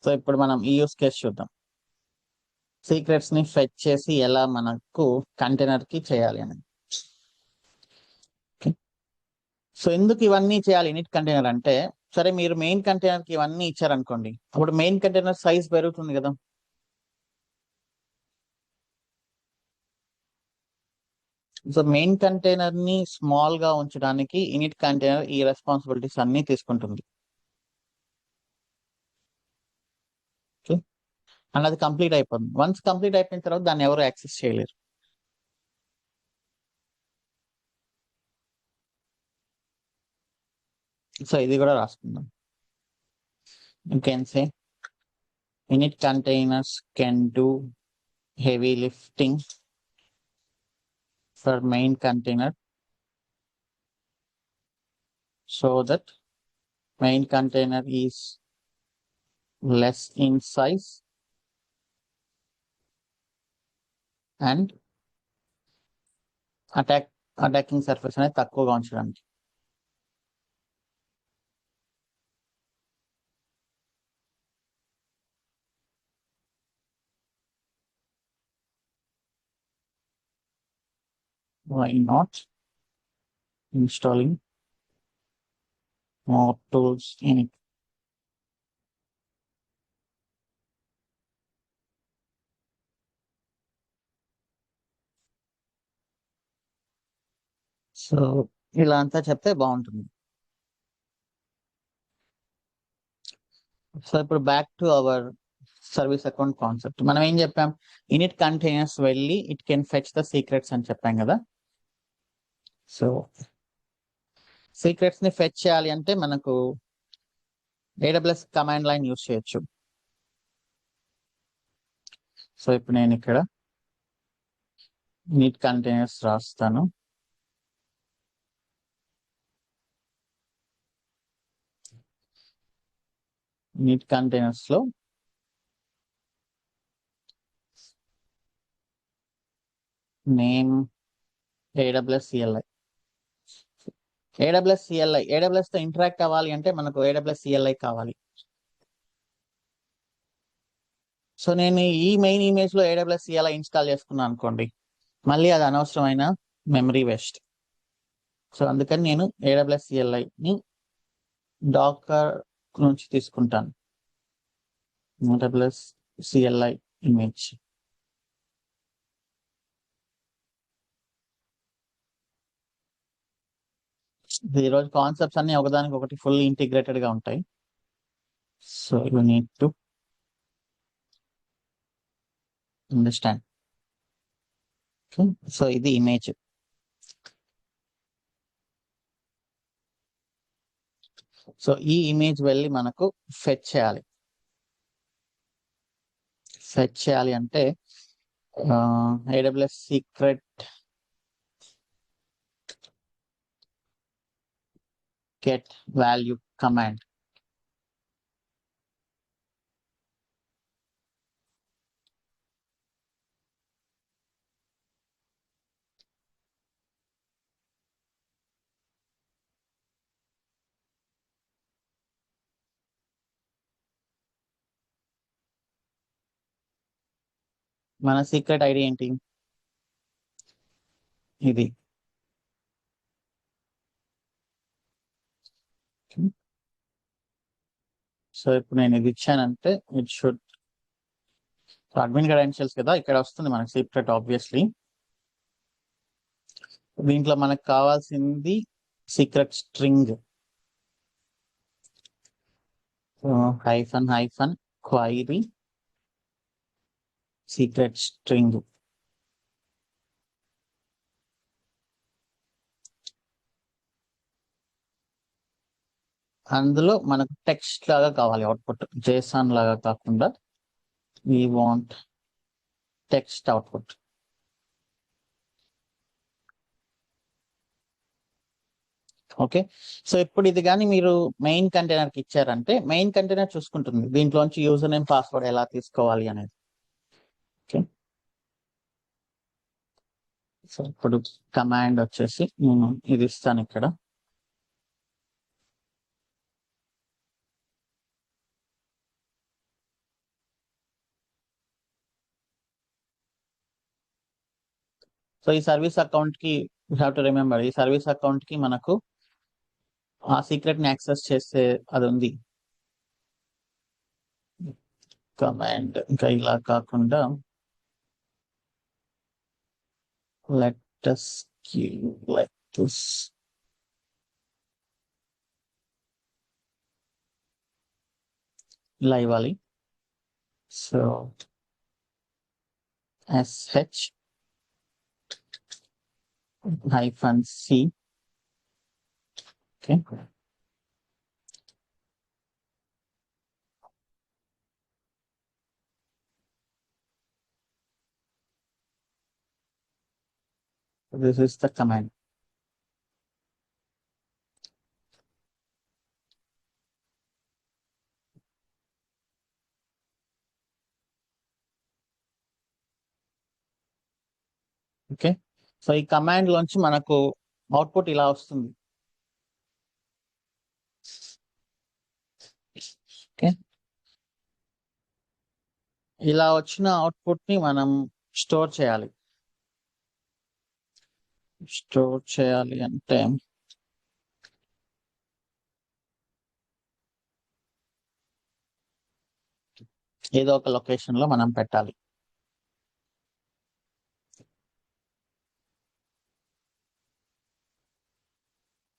సో ఇప్పుడు మనం ఈ యూస్ కేసు చూద్దాం. సీక్రెట్స్ ని ఫెచ్ చేసి ఎలా మనకు కంటైనర్ కి చేయాలి అని. సో ఎందుకు ఇవన్నీ చేయాలి ఇనిట్ కంటైనర్ అంటే, సరే మీరు మెయిన్ కంటైనర్ కి ఇవన్నీ ఇచ్చారనుకోండి, అప్పుడు మెయిన్ కంటైనర్ సైజ్ పెరుగుతుంది కదా. సో మెయిన్ కంటైనర్ ని స్మాల్ గా ఉంచడానికి ఇనిట్ కంటైనర్ ఈ రెస్పాన్సిబిలిటీస్ అన్ని తీసుకుంటుంది. ఓకే, అండ్ అది కంప్లీట్ అయిపోతుంది. వన్స్ కంప్లీట్ అయిపోయిన తర్వాత దాన్ని ఎవరు యాక్సెస్ చేయలేరు. సో ఇది కూడా రాసుకుందాం. You can say init containers can do heavy lifting for main container so that main container is less in size and attacking surface అనేది తక్కువగా ఉంచడానికి. Why not installing more tools in it? So ఇలా అంతా చెప్తే బాగుంటుంది. So ఇప్పుడు back to our service account concept. మనం ఏం చెప్పాం, ఇనిట్ కంటైనర్స్ వెళ్ళి it can fetch the secrets అని చెప్పాం కదా. సో సీక్రెట్స్ ని ఫెచ్ చేయాలి అంటే మనకు AWS కమాండ్ లైన్ యూస్ చేయొచ్చు. సో ఇప్పుడు నేను ఇక్కడ ఇనిట్ కంటైనర్స్ రాస్తాను. ఇనిట్ కంటైనర్స్ లో నేమ్ AWS CLI. AWS తో ఇంటరాక్ట్ అవ్వాలి అంటే మనకు AWS CLI కావాలి. సో నేను ఈ మెయిన్ ఇమేజ్ లో AWS CLI ఇన్స్టాల్ చేసుకున్నాను అనుకోండి, మళ్ళీ అది అనవసరమైన మెమరీ వేస్ట్. సో అందుకని నేను AWS CLI ని డాకర్ నుంచి తీసుకుంటాను. AWS CLI image. ఈరోజు కాన్సెప్ట్స్ అన్ని ఒకదానికి ఒకటి ఫుల్ ఇంటిగ్రేటెడ్ గా ఉంటాయి. So you need to understand. So ఇది ఇమేజ్. సో ఈ ఇమేజ్ వెళ్ళి మనకు ఫెచ్ చేయాలి. ఫెచ్ చేయాలి అంటే AWS secret get value command. మన సీక్రెట్ ఐడి ఏంటి? ఇది. సో ఇప్పుడు నేను ఇది ఇచ్చానంటే ఇట్ షుడ్ అడ్మిన్ క్రెడెన్షియల్స్ కదా, ఇక్కడ వస్తుంది మనకి సీక్రెట్. ఆబ్వియస్లీ దీంట్లో మనకు కావాల్సింది secret string. Hyphen hyphen query secret string. అందులో మనకు టెక్స్ట్ లాగా కావాలి అవుట్పుట్, JSON లాగా కాకుండా we want text output. Okay. So ఇప్పుడు ఇది కానీ మీరు మెయిన్ కంటైనర్ కి ఇచ్చారంటే మెయిన్ కంటైనర్ చూసుకుంటుంది దీంట్లోంచి యూజర్ నేమ్ పాస్వర్డ్ ఎలా తీసుకోవాలి అనేది. ఓకే. సో ఇప్పుడు కమాండ్ వచ్చేసి నేను ఇది ఇస్తాను ఇక్కడ. సో ఈ సర్వీస్ అకౌంట్ కి యూ హ్యావ్ టు రిమెంబర్, ఈ సర్వీస్ అకౌంట్ కి మనకు ఆ సీక్రెట్ ని యాక్సెస్ చేసే అది ఉంది కమాండ్. ఇంకా ఇలా కాకుండా let us give like this. ఇలా ఇవ్వాలి. So sh -c. Okay. This is the command. Okay, so ఈ కమాండ్ లోంచి మనకు అవుట్పుట్ ఇలా వస్తుంది. ఓకే, ఇలా వచ్చిన అవుట్పుట్ ని మనం స్టోర్ చేయాలి. స్టోర్ చేయాలి అంటే ఏదో ఒక లొకేషన్ లో మనం పెట్టాలి.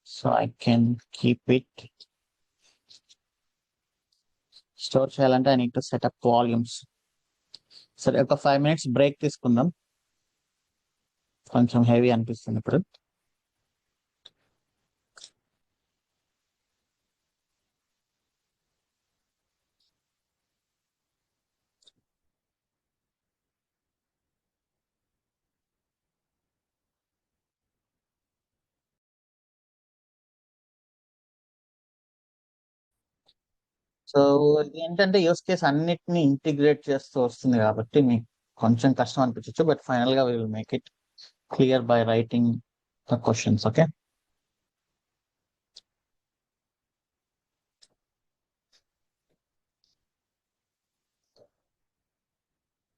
So I can keep it. Store చేయాలంటే I need to set up volumes. సరే, ఒక 5 minutes బ్రేక్ తీసుకుందాం. కొంచెం హెవీ అనిపిస్తుంది ఇప్పుడు. సో ఇది ఏంటంటే యూస్ కేస్ అన్నిటిని ఇంటిగ్రేట్ చేస్తూ వస్తుంది కాబట్టి మీకు కొంచెం కష్టం అనిపించవచ్చు, బట్ ఫైనల్ గా will make it clear by writing the questions. Okay,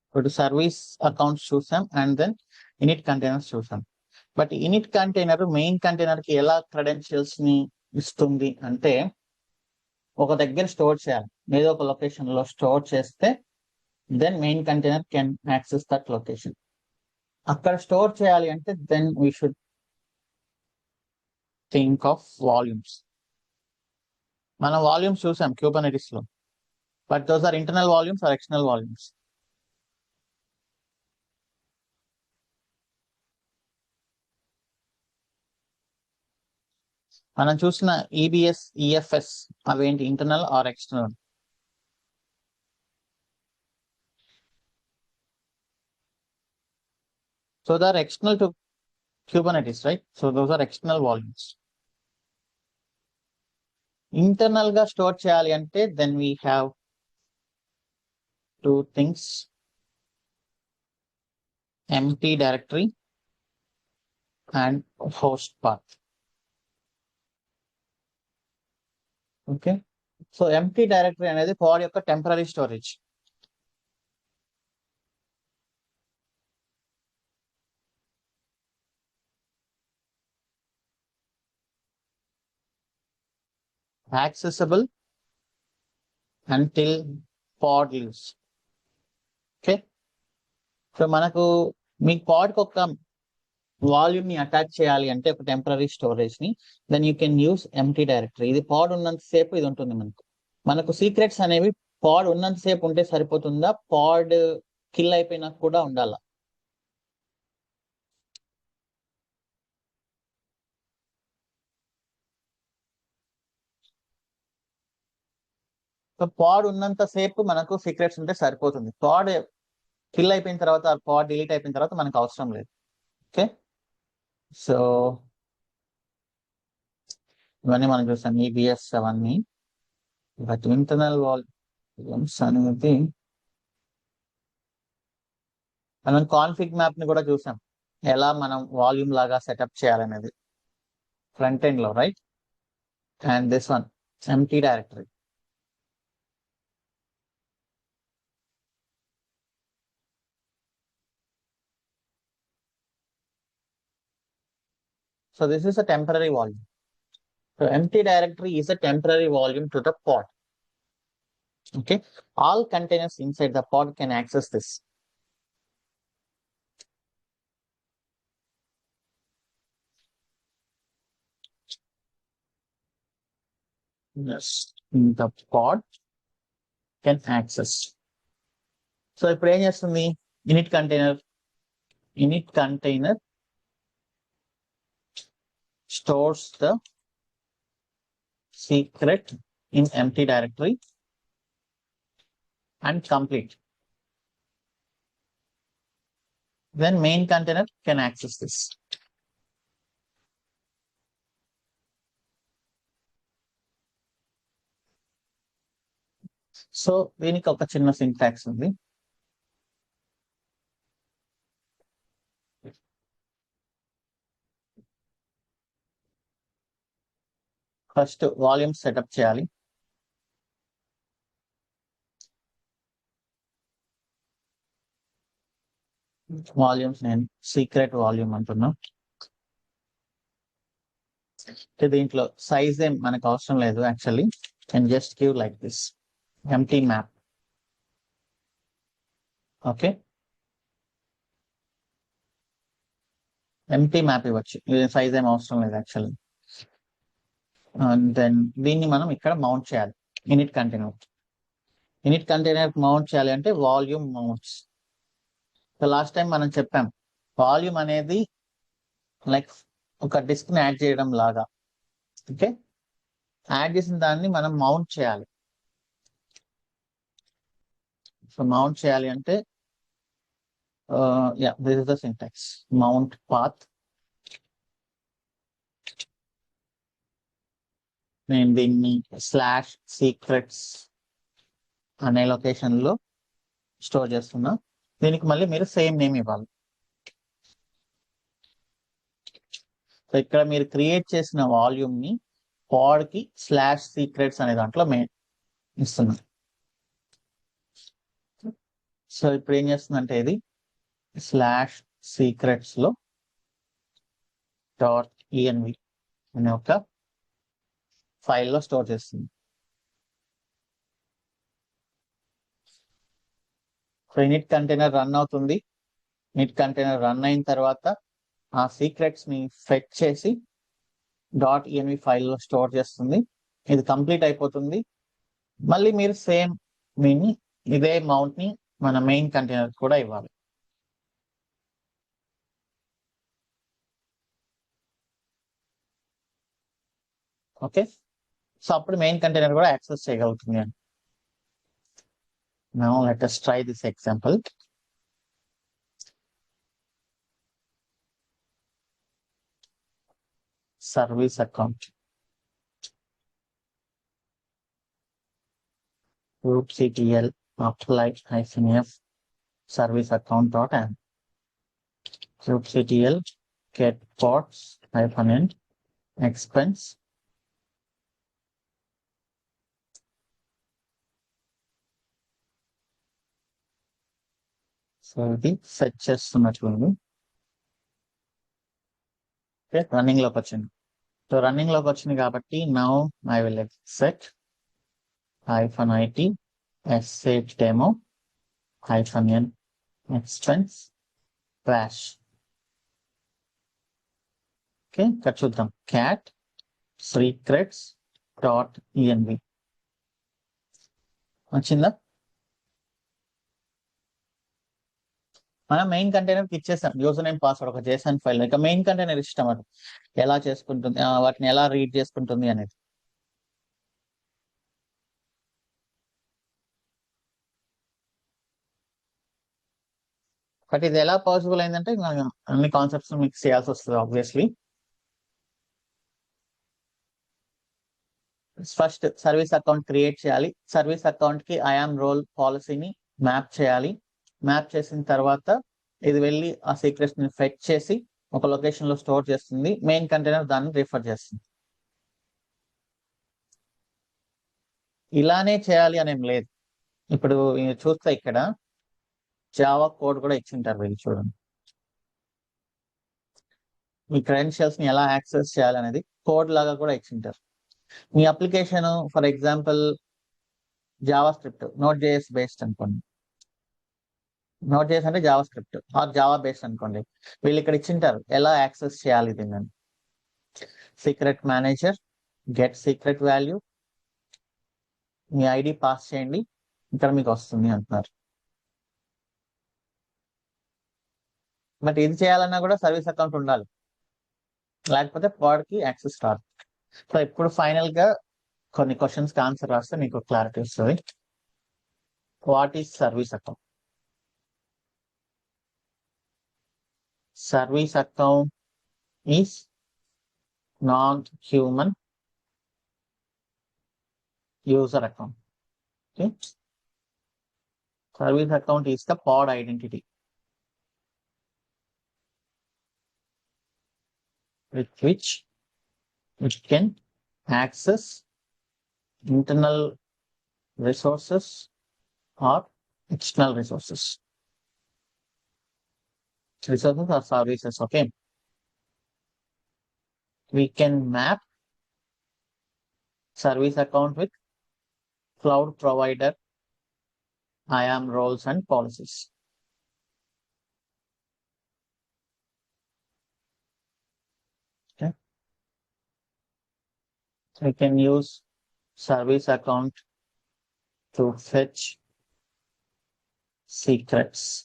ఇప్పుడు సర్వీస్ అకౌంట్స్ చూసాం అండ్ దెన్ ఇనిట్ కంటైనర్స్ చూసాం. But in it container main container కి ఎలా క్రెడెన్షియల్స్ ని ఇస్తుంది అంటే, ఒక దగ్గర స్టోర్ చేయాలి, ఏదో ఒక లొకేషన్ లో స్టోర్ చేస్తే then main container can access that location. అక్కడ స్టోర్ చేయాలి అంటే then we should think of volumes. మనం వాల్యూమ్స్ చూసాం క్యూబర్నెటిస్ లో, but those are internal volumes or external volumes. మనం చూసిన ఈబిఎస్ ఈఎఫ్ఎస్ అవేంటి, internal or external? So they are external to Kubernetes, right? So those are external volumes. Internal గా స్టోర్ చేయాలి అంటే then we have two things: empty directory and host path. Okay, so empty directory అనేది pod యొక్క temporary storage. Accessible until pod leaves. Okay, so మనకు మీ pod కి ఒక volume ని అటాచ్ చేయాలి అంటే ఒక టెంపరరీ స్టోరేజ్ ని, then you can use empty directory. ఇది పాడ్ ఉన్నంత సేపు ఇది ఉంటుంది. మనకు సీక్రెట్స్ అనేవి పాడ్ ఉన్నంత సేపు ఉంటే సరిపోతుందా, పాడ్ కిల్ అయిపోయినా కూడా ఉండాలా? సో పాడ్ ఉన్నంత సేపు మనకు సీక్రెట్స్ ఉంటే సరిపోతుంది. పాడ్ కిల్ అయిపోయిన తర్వాత, పాడ్ డిలీట్ అయిపోయిన తర్వాత మనకు అవసరం లేదు. ఓకే, సో ఇవన్నీ మనం చూసాం ఈబిఎస్ అవన్నీ. బట్ ఇంటర్నల్ వాల్యూమ్స్ అనేది మనం కాన్ఫిగ్ మ్యాప్ ని కూడా చూసాం, ఎలా మనం వాల్యూమ్ లాగా సెటప్ చేయాలనేది ఫ్రంట్ ఎండ్ లో, right? And this one empty directory. So this is a temporary volume. So empty directory is a temporary volume to the pod. Okay, all containers inside the pod can access this. Yes, the pod can access. So ఇప్పుడు ఏం చేస్తుంది init container stores the secret in empty directory and complete. Then main container can access this. So దీనికి ఒక చిన్న syntax ఉంది. First volume setup చేయాలి. Volumes నేను secret volume అంటున్నా. దీంట్లో సైజ్ ఏం మనకు అవసరం లేదు actually. And just give like this empty map. Okay, empty map ఇవ్వచ్చు, సైజ్ ఏం అవసరం లేదు యాక్చువల్లీ. అండ్ దెన్ దీన్ని మనం ఇక్కడ మౌంట్ చేయాలి. ఇనిట్ కంటైనర్ మౌంట్ చేయాలి అంటే వాల్యూమ్ మౌంట్స్. లాస్ట్ టైం మనం చెప్పాం వాల్యూమ్ అనేది లైక్ ఒక డిస్క్ ని యాడ్ చేయడం లాగా. ఓకే, యాడ్ చేసిన దాన్ని మనం మౌంట్ చేయాలి. సో మౌంట్ చేయాలి అంటే this is the syntax. Mount path. నేను దీన్ని స్లాష్ సీక్రెట్స్ అనే లొకేషన్ లో స్టోర్ చేస్తున్నా. దీనికి మళ్ళీ మీరు సేమ్ నేమ్ ఇవ్వాలి. సో ఇక్కడ మీరు క్రియేట్ చేసిన వాల్యూమ్ ని పాడ్ కి స్లాష్ సీక్రెట్స్ అనే దాంట్లో ఇస్తున్నా. సో ఇప్పుడు ఏం చేస్తుందంటే ఇది స్లాష్ సీక్రెట్స్ లో .env అనే ఒక ఫైల్లో స్టోర్ చేస్తుంది. సో ఇనిట్ కంటైనర్ రన్ అవుతుంది. ఇనిట్ కంటైనర్ రన్ అయిన తర్వాత ఆ సీక్రెట్స్ ని ఫెచ్ చేసి .env ఫైల్లో స్టోర్ చేస్తుంది. ఇది కంప్లీట్ అయిపోతుంది. మళ్ళీ మీరు సేమ్ దీన్ని ఇదే మౌంట్ ని మన మెయిన్ కంటైనర్ కూడా ఇవ్వాలి. ఓకే, సో అప్పుడు మెయిన్ కంటైనర్ కూడా యాక్సెస్ చేయగలుగుతుంది. Now let us try this example. Service account. rootctl apply-f service account.m. rootctl get ports -n expense. So ఇది సెట్ చేస్తున్నట్లుంది. ఓకే, రన్నింగ్ లోకి వచ్చింది. సో రన్నింగ్ లోకి వచ్చింది కాబట్టి now I will set -it sh demo -n expense crash. Okay, ఇక్కడ చూద్దాం cat secrets.env వచ్చిందా? మనం మెయిన్ కంటైనర్ ఇచ్చేసాం యూజర్ నేమ్ పాస్వర్డ్ ఒక JSON ఫైల్. ఇక మెయిన్ కంటైనర్ ఇష్టం అది ఎలా చేసుకుంటుంది, వాటిని ఎలా రీడ్ చేసుకుంటుంది అనేది. బట్ ఇది ఎలా పాసిబుల్ అయిందంటే మనం అన్ని కాన్సెప్ట్స్ మిక్స్ చేయాల్సి వస్తుంది obviously. First service account create చేయాలి. సర్వీస్ అకౌంట్ కి ఐఆమ్ రోల్ పాలసీని మ్యాప్ చేయాలి. మ్యాప్ చేసిన తర్వాత ఇది వెళ్ళి ఆ సీక్రెట్స్ ని ఫెచ్ చేసి ఒక లొకేషన్ లో స్టోర్ చేస్తుంది. మెయిన్ కంటైనర్ దాన్ని రిఫర్ చేస్తుంది. ఇలానే చేయాలి అనేం లేదు. ఇప్పుడు చూస్తే ఇక్కడ జావా కోడ్ కూడా ఇచ్చింటారు వీళ్ళు చూడండి. మీ క్రెడెన్షియల్స్ ని ఎలా యాక్సెస్ చేయాలనేది కోడ్ లాగా కూడా ఇచ్చింటారు. మీ application for example JavaScript Node.js based అనుకోండి. Node.js అంటే JavaScript or Java based అనుకోండి. వీళ్ళు ఇక్కడ ఇచ్చింటారు ఎలా యాక్సెస్ చేయాలి దీన్ని. Secret manager get secret value, మీ ఐడి పాస్ చేయండి, ఇక్కడ మీకు వస్తుంది అంటున్నారు. బట్ ఇది చేయాలన్నా కూడా సర్వీస్ అకౌంట్ ఉండాలి, లేకపోతే పాడ్కి యాక్సెస్ రాదు. సో ఇప్పుడు ఫైనల్ గా కొన్ని క్వశ్చన్స్ కి ఆన్సర్ రాస్తే మీకు క్లారిటీ వస్తుంది. What is service account? Service account is non human user account. Okay. Service account is the pod identity with which it can access internal resources or external resources. Resources or services, okay. We can map service account with cloud provider IAM roles and policies. Okay. We can use service account to fetch secrets.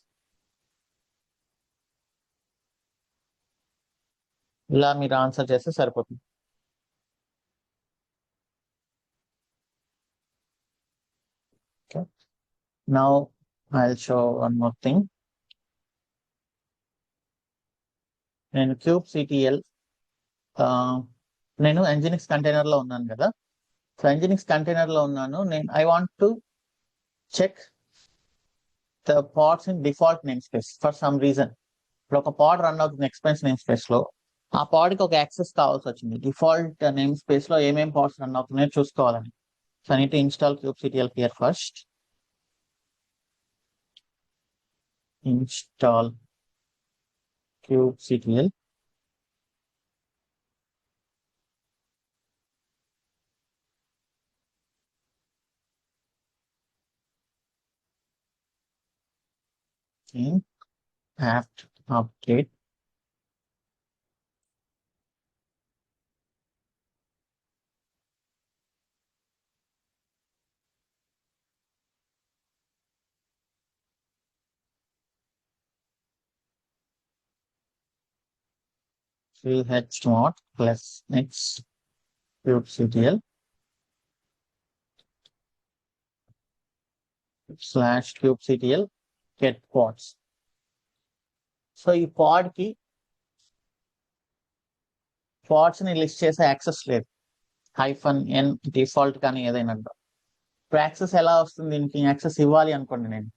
ఇలా మీరు answer చేస్తే సరిపోతుంది. Okay. Now I'll show one more thing. నేను kubectl నేను nginx container లో ఉన్నాను కదా. So nginx container లో ఉన్నాను. I want to check the pods in default namespace for some reason. ఇప్పుడు ఒక pod రన్ అవుతుంది ఎక్స్పెన్స్ namespace లో. ఆ pod కి ఒక యాక్సెస్ కావాల్సి వచ్చింది. డిఫాల్ట్ నేమ్ స్పేస్ లో ఏమేమి pods రన్ అవుతున్నాయో చూసుకోవాలని. So I need to install kubectl here first. Install kubectl. Okay. Apt update. chmod plus x kubectl /kubectl get pods. So ఈ పాడ్ కి పాడ్స్ ని లిస్ట్ చేసే యాక్సెస్ లేదు. -n డిఫాల్ట్ కానీ ఏదైనా. ఇప్పుడు యాక్సెస్ ఎలా వస్తుంది? దీనికి యాక్సెస్ ఇవ్వాలి అనుకోండి నేను.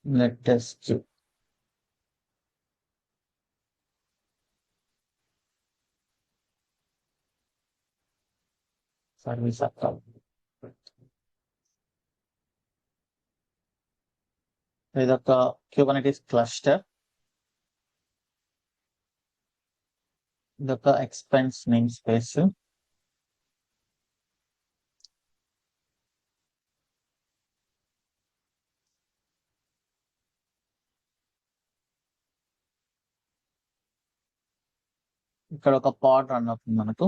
Let us do service account. ఇదొక కుబర్నెటిస్ క్లస్టర్. ఇదొక ఎక్స్పెన్స్ నేమ్ స్పేస్. ఇక్కడ ఒక పాడ్ రన్ అవుతుంది మనకు.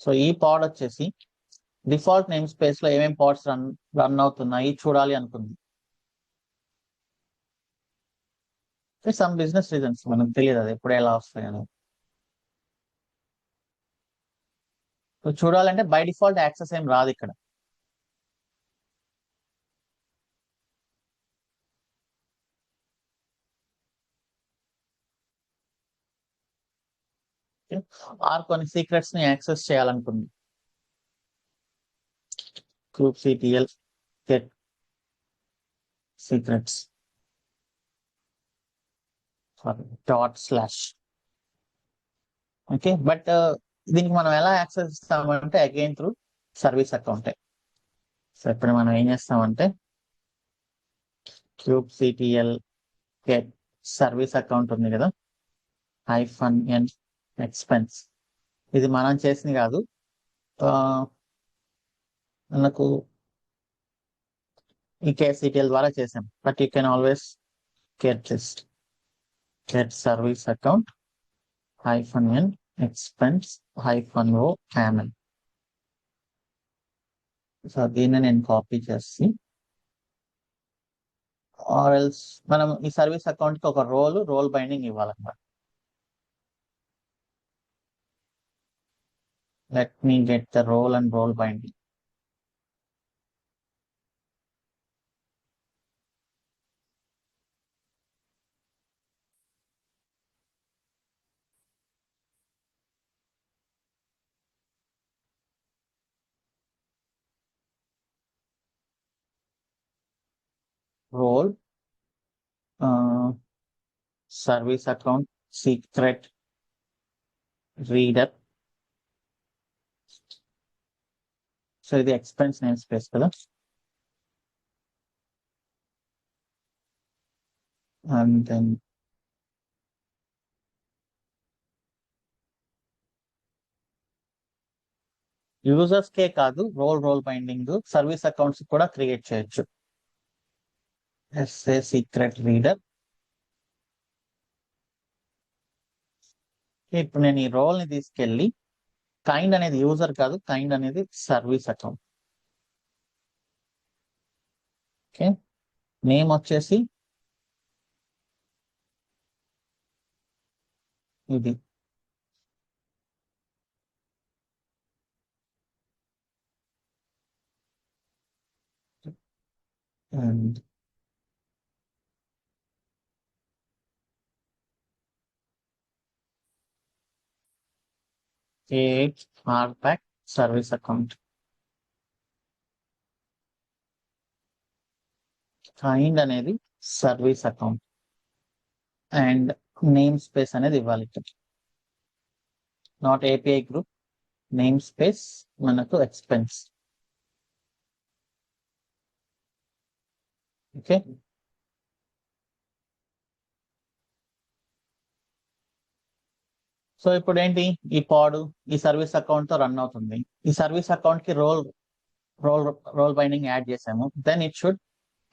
సో ఈ పాడ్ వచ్చేసి డిఫాల్ట్ నేమ్ స్పేస్ లో ఏమేమి పాడ్స్ రన్ అవుతున్నాయి చూడాలి అనుకుంది. సమ్ బిజినెస్ రీజన్స్ మనకు తెలియదు అది ఎప్పుడు ఎలా వస్తాయని. సో చూడాలంటే బై డిఫాల్ట్ యాక్సెస్ ఏం రాదు ఇక్కడ. ఆర్ కొన్ని సీక్రెట్స్ ని యాక్సెస్ చేయాలనుకుంది. kubectl get secrets ./ okay. But దీనికి మనం ఎలా యాక్సెస్ ఇస్తామంటే అగైన్ త్రూ సర్వీస్ అకౌంటే. సో ఇప్పుడు మనం ఏం చేస్తామంటే kubectl get సర్వీస్ అకౌంట్ ఉంది కదా, -n expense. ఇది మనం చేసింది కాదు, మనకు ఈ KCTL ద్వారా చేసాం. But you can always get service account -n expense -o aml. So దీన్ని నేను కాపీ చేసి ఆర్ ఎల్స్ మనం ఈ సర్వీస్ అకౌంట్ కి ఒక రోల్ బైండింగ్ ఇవ్వాలన్నమాట. Let me get the role and role binding. role, service account, secret reader. So ఇది expense namespace కదా. అండ్ దెన్ యూజర్స్ కే కాదు, రోల్ బైండింగ్ సర్వీస్ అకౌంట్స్ కూడా క్రియేట్ చేయొచ్చు. SA secret reader. ఇప్పుడు నేను ఈ రోల్ ని తీసుకెళ్ళి, కైండ్ అనేది యూజర్ కాదు, కైండ్ అనేది సర్వీస్ అకౌంట్. ఓకే, నేమ్ వచ్చేసి ఇది. And RPAC service account. Kind అనేది service account and namespace అనేది ఇవ్వాలి. Not API group, namespace మనకు ఎక్స్పెన్స్. ఓకే, సో ఇప్పుడు ఏంటి, ఈ పాడ్ ఈ సర్వీస్ అకౌంట్ తో రన్ అవుతుంది. ఈ సర్వీస్ అకౌంట్ కి role role role binding add చేసాము. Then it should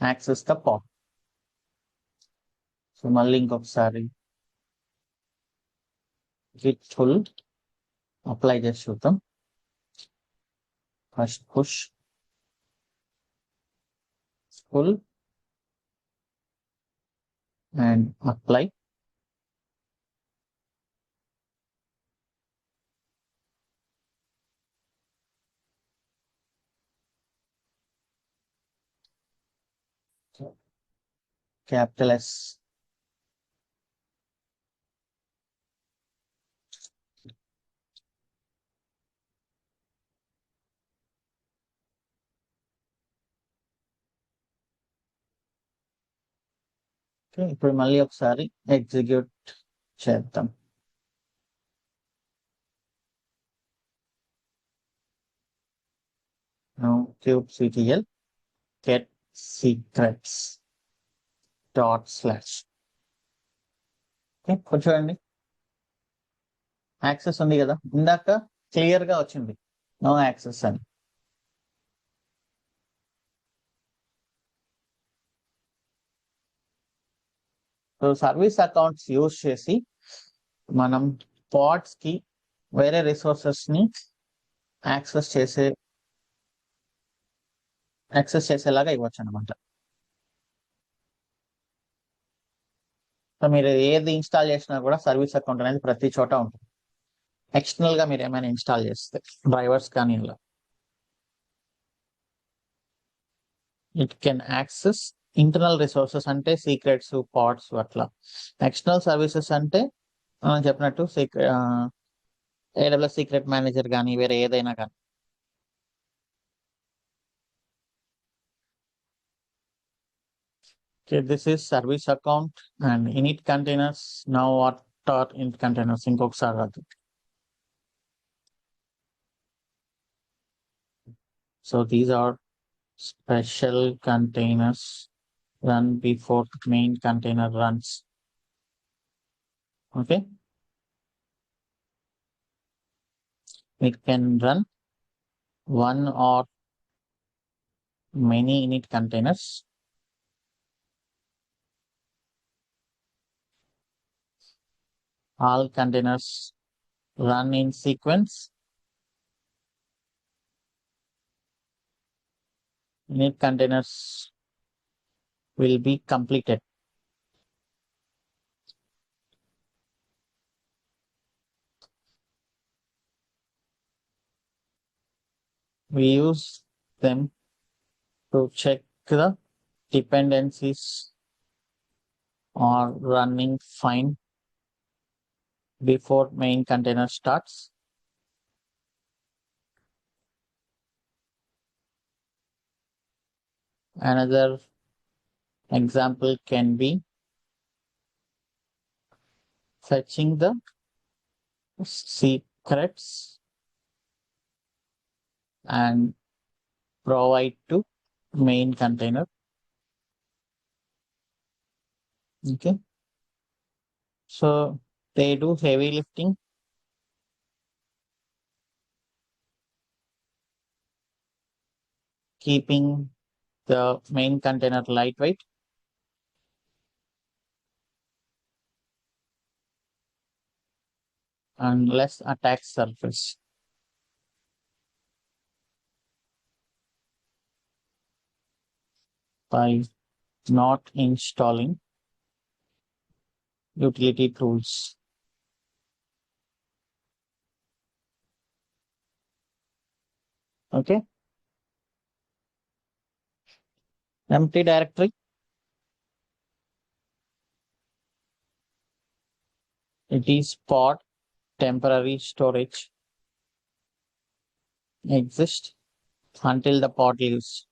access the pod. So మళ్ళీ ఇంకొకసారి గిట్ ఫుల్ అప్లై చేసి చూద్దాం. First push full and apply. Capital S. ఇప్పుడు మళ్ళీ ఒకసారి ఎగ్జిక్యూట్ చేద్దాం. kubectl get secrets ./ చూడండి, యాక్సెస్ ఉంది కదా, ఇందాక క్లియర్ గా వచ్చింది నో యాక్సెస్ అని. సో సర్వీస్ అకౌంట్స్ యూజ్ చేసి మనం పాడ్స్ కి వేరే రిసోర్సెస్ ని యాక్సెస్ చేసేలాగా ఇవ్వచ్చు అనమాట. సో మీరు ఏది ఇన్స్టాల్ చేసినా కూడా సర్వీస్ అకౌంట్ అనేది ప్రతి చోట ఉంటుంది. ఎక్స్టర్నల్ గా మీరు ఏమైనా ఇన్స్టాల్ చేస్తే డ్రైవర్స్ కానీ ఇలా, it can access internal resources అంటే సీక్రెట్స్, పాడ్స్ అట్లా. ఎక్స్టర్నల్ సర్వీసెస్ అంటే చెప్పినట్టు AWS సీక్రెట్ మేనేజర్ కానీ వేరే ఏదైనా కానీ. Okay, this is service account and init containers. Now what are init containers? ఇంకొకసారి రాదు. So these are special containers run before main container runs. Okay, it can run one or many init containers. All containers run in sequence. Init containers will be completed. We use them to check the dependencies are running fine before main container starts. Another Example can be fetching the secrets and provide to main container. Okay. So they do heavy lifting, keeping the main container lightweight. And less attack surface. By not installing utility tools. Okay. Empty directory. It is pod temporary storage exists until the pod leaves.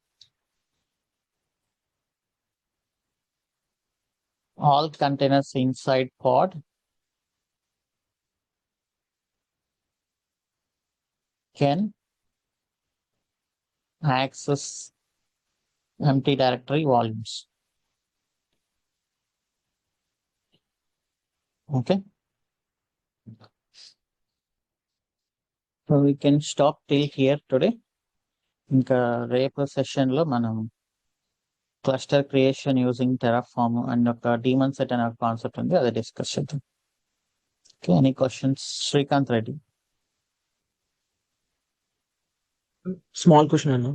All containers inside pod can access empty directory volumes. Okay. So we can stop till here today. ఇంకా రేపు session లో మనం cluster creation using Terraform and ఒక demon set అనే concept ఉంది, అది discuss చేద్దాం. Okay, any questions? Srikanth Reddy. Small question అన్న.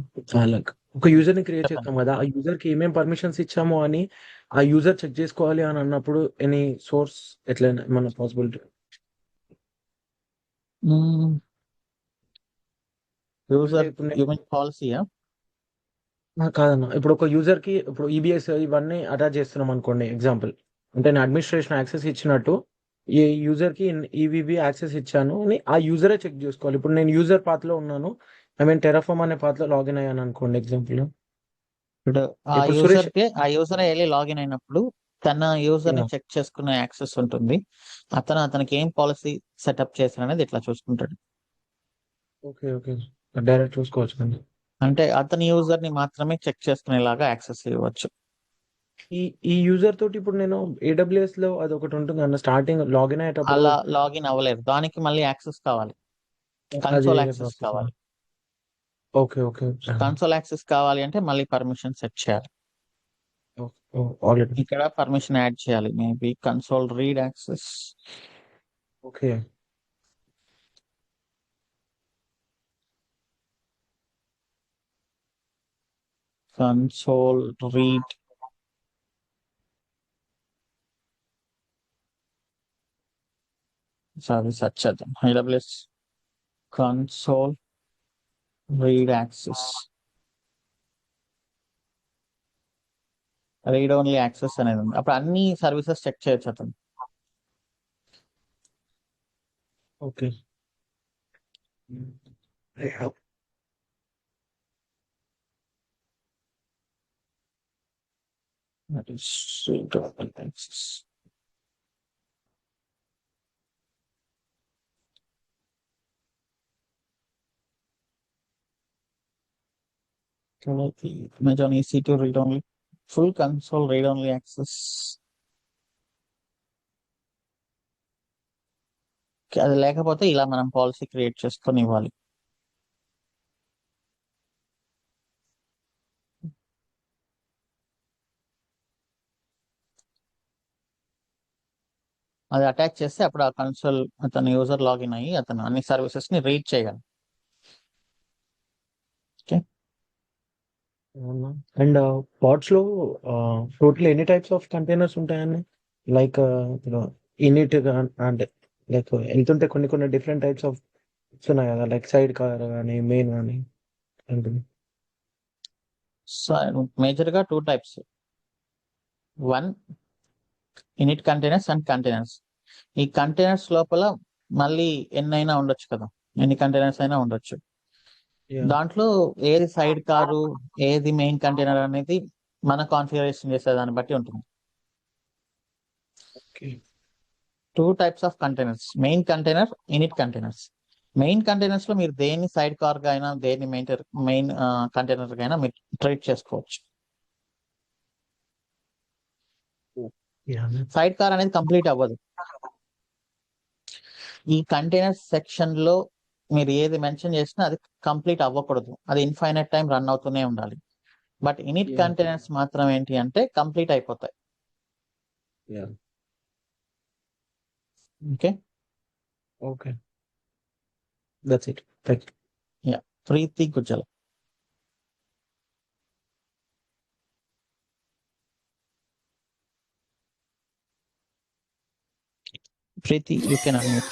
లైక్ ఒక యూజర్ ని క్రియేట్ చేస్తాం కదా, ఆ యూజర్ కి ఏమేం పర్మిషన్స్ ఇచ్చామో అని ఆ యూజర్ చెక్ చేసుకోవాలి అని అన్నప్పుడు ఎనీ సోర్స్ ఎట్లయినా మన పాసిబిలిటీ? యూజర్ పాలసీయా? కాదన్న, ఇప్పుడు ఒక యూజర్ కి ఇప్పుడు ఈబిఎస్ ఇవన్నీ అటాచ్ చేస్తున్నాం అనుకోండి ఎగ్జాంపుల్, అంటే నేను అడ్మినిస్ట్రేషన్ యాక్సెస్ ఇచ్చినట్టు ఈ యూజర్ కి ఈవీబీ యాక్సెస్ ఇచ్చాను అని ఆ యూజరే చెక్ చేసుకోవాలి. ఇప్పుడు నేను యూజర్ పాత్ లో ఉన్నాను, ఐ మీన్ టెరాఫామ్ అనే పాత్ లో లాగిన్ అయ్యాను అనుకోండి ఎగ్జాంపుల్. ఇప్పుడు ఆ ఇప్పుడు యూజర్ సురేష్ కి ఆ యూజర్ వెళ్ళి లాగిన్ అయినప్పుడు తన యూజర్ ని చెక్ చేసుకునే యాక్సెస్ ఉంటుంది. అతనికి ఏం పాలసీ సెటప్ చేశారు అనేది ఇట్లా చూసుకుంటాడు. ఓకే ఓకే, డైరెక్ట్ చూసుకోవచ్చు. అంటే అతని యూజర్ ని మాత్రమే చెక్ చేసుకునేలాగా యాక్సెస్ ఇవ్వచ్చు. ఈ యూజర్ తోటి ఇప్పుడు నేను AWS లో అది ఒకటి ఉంటుంది అన్న, స్టార్టింగ్ లాగిన్ అయ్యేటప్పుడు అలా లాగిన్ అవ్వలేదు, దానికి మళ్ళీ యాక్సెస్ కావాలి, కన్సోల్ యాక్సెస్ కావాలి. ఓకే ఓకే, కన్సోల్ యాక్సెస్ కావాలి అంటే మళ్ళీ పర్మిషన్ సెట్ చేయాలి. ఇక్కడ పర్మిషన్ యాడ్ చేయాలి, maybe console read access. Okay, console read sorry search చేద్దాం. AWS console read access, read only access అనేది ఉంది. అప్పుడు అన్ని సర్వీసెస్ చెక్ చేయొచ్చు అతను. Okay, that is read only access. Image on EC2 read only, full console read only access. అది లేకపోతే ఇలా మనం పాలసీ క్రియేట్ చేసుకొని ఇవ్వాలి. అది అటాచ్ చేస్తే అప్పుడు ఆ కన్సోల్ అతను యూజర్ లాగిన్ అయ్యి అతను అన్ని సర్వీసెస్ ని రీడ్ చేయగలరు. అండ్ పాడ్స్ లో టోటల్ ఎన్ని టైప్స్ ఆఫ్ కంటైనర్స్ ఉంటాయని, లైక్ ఇనిట్ అంటే లైక్ ఎంతుంటే కొన్ని డిఫరెంట్ టైప్స్ ఆఫ్ ఉన్నాయి కదా, లైక్ సైడ్ కార్ కానీ మెయిన్ కానీ ఉంటుంది. మేజర్ గా 2 types, 1 in it containers and containers. ఈ కంటైనర్స్ లోపల మళ్ళీ ఎన్నైనా ఉండొచ్చు కదా, ఎన్ని కంటైనర్స్ అయినా ఉండొచ్చు. దాంట్లో ఏది సైడ్ కారు ఏది మెయిన్ కంటైనర్ అనేది మన కాన్ఫిగరేషన్ చేసే దాన్ని బట్టి ఉంటుంది. Okay. 2 types of containers, main container, in it containers. Main containers లో మీరు దేన్ని సైడ్ కార్ గా అయినా దేన్ని మెయిన్ కంటైనర్ గా అయినా మీరు ట్రీట్ చేసుకోవచ్చు. సైడ్ కార్ అనేది కంప్లీట్ అవ్వదు. ఈ కంటైనర్ సెక్షన్ లో మీరు ఏది మెన్షన్ చేసినా అది కంప్లీట్ అవ్వకూడదు, అది ఇన్ఫైనైట్ టైం రన్ అవుతూనే ఉండాలి. But in it Yeah. కంటైనర్స్ మాత్రం ఏంటి అంటే కంప్లీట్ అయిపోతాయి. Yeah. Okay, Okay. That's it. Thank you. Preethi Gujjala. Preethi, you can unmute.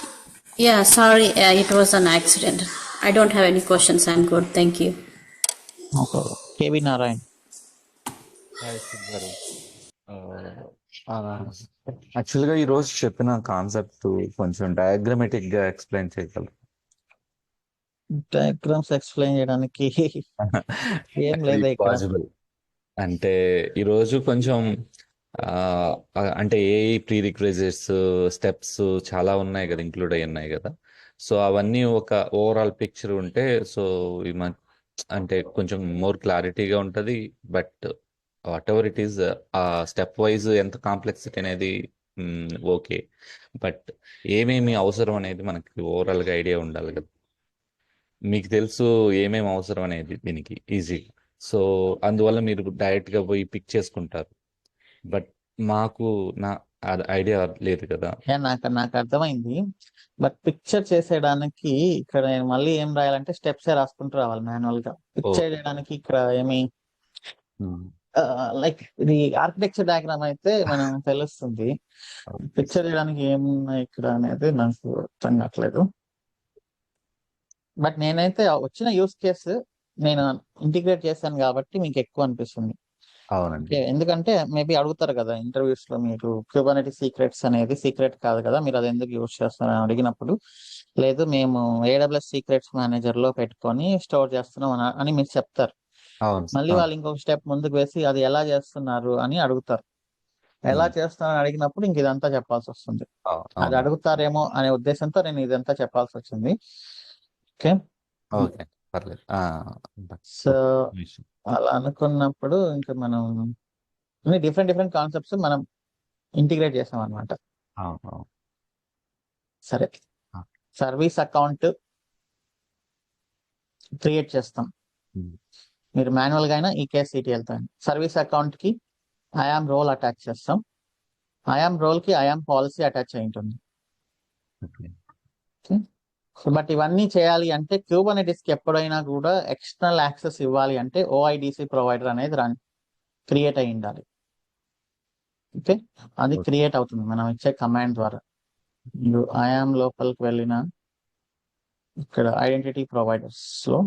Yeah, sorry, it was an accident. I don't have any questions. I'm good. Thank you. K V Narayan. Hi Sid గారు. యాక్చువల్గా ఈరోజు చెప్పిన concept కొంచెం diagrammatic గా ఎక్స్ప్లెయిన్ చేయగలరు? Diagrams explain చేయడానికి ఏం లేదా ఇక్కడ. పాసిబుల్ అంటే ఈరోజు కొంచెం అంటే ఏ ప్రీ రిక్వైజిట్స్ స్టెప్స్ చాలా ఉన్నాయి కదా, ఇంక్లూడ్ అయి ఉన్నాయి కదా. సో అవన్నీ ఒక ఓవరాల్ పిక్చర్ ఉంటే సో అంటే కొంచెం మోర్ క్లారిటీగా ఉంటుంది. But what ever it is ఆ స్టెప్ వైజ్ ఎంత కాంప్లెక్సిటీ అనేది ఓకే, బట్ ఏమేమి అవసరం అనేది మనకి ఓవరాల్గా ఐడియా ఉండాలి కదా. మీకు తెలుసు ఏమేమి అవసరం అనేది దీనికి ఈజీగా, సో అందువల్ల మీరు డైరెక్ట్గా పోయి పిక్ చేసుకుంటారు. బట్ మాకు నా ఐడియా లేదు కదా. నాకు అర్థమైంది. బట్ పిక్చర్ చేసేయడానికి ఇక్కడ నేను మళ్ళీ ఏం రాయాలంటే స్టెప్స్ రాసుకుంటూ రావాలి మాన్యువల్ గా. పిక్చర్ చేయడానికి ఇక్కడ ఏమి లైక్ ఇది ఆర్కిటెక్చర్ డయాగ్రామ్ అయితే మనం తెలుస్తుంది. పిక్చర్ చేయడానికి ఏమున్నాయి ఇక్కడ అనేది నాకు అర్థం కావట్లేదు. బట్ నేనైతే వచ్చిన యూస్ కేసు నేను ఇంటిగ్రేట్ చేశాను కాబట్టి మీకు ఎక్కువ అనిపిస్తుంది. అవునండి. ఎందుకంటే మేబీ అడుగుతారు కదా ఇంటర్వ్యూస్ లో, మీరు క్యూబర్నెటిస్ సీక్రెట్స్ అనేది సీక్రెట్ కాదు కదా, మీరు అది ఎందుకు యూస్ చేస్తున్నారని అడిగినప్పుడు, లేదు మేము AWS సీక్రెట్స్ మేనేజర్ లో పెట్టుకొని స్టోర్ చేస్తున్నాం అని మీరు చెప్తారు. మళ్ళీ వాళ్ళు ఇంకొక స్టెప్ ముందుకు వేసి అది ఎలా చేస్తున్నారు అని అడుగుతారు. ఎలా చేస్తున్నారని అడిగినప్పుడు ఇంక ఇదంతా చెప్పాల్సి వస్తుంది. అది అడుగుతారేమో అనే ఉద్దేశంతో నేను ఇదంతా చెప్పాల్సి వచ్చింది. ఓకే, పర్లేదు. సో అలా అనుకున్నప్పుడు ఇంకా మనం డిఫరెంట్ కాన్సెప్ట్స్ మనం ఇంటిగ్రేట్ చేసాం అనమాట. సరే, సర్వీస్ అకౌంట్ క్రియేట్ చేస్తాం. మీరు మాన్యువల్ గా అయినా ఈ కేస్ CTL తో. సర్వీస్ అకౌంట్ కి ఐఆమ్ రోల్ అటాచ్ చేస్తాం. ఐఆమ్ రోల్ కి ఐఆమ్ పాలసీ అటాచ్ అయి ఉంటుంది. బట్ ఇవన్నీ చేయాలి అంటే క్యూబర్నెటిస్ కి ఎప్పుడైనా కూడా ఎక్స్టర్నల్ యాక్సెస్ ఇవ్వాలి అంటే OIDC ప్రొవైడర్ అనేది క్రియేట్ అయి ఉండాలి. ఓకే, అది క్రియేట్ అవుతుంది మనం ఇచ్చే కమాండ్ ద్వారా. మీరు ఐఆమ్ లోపలికి వెళ్ళిన ఇక్కడ ఐడెంటిటీ ప్రొవైడర్స్ లో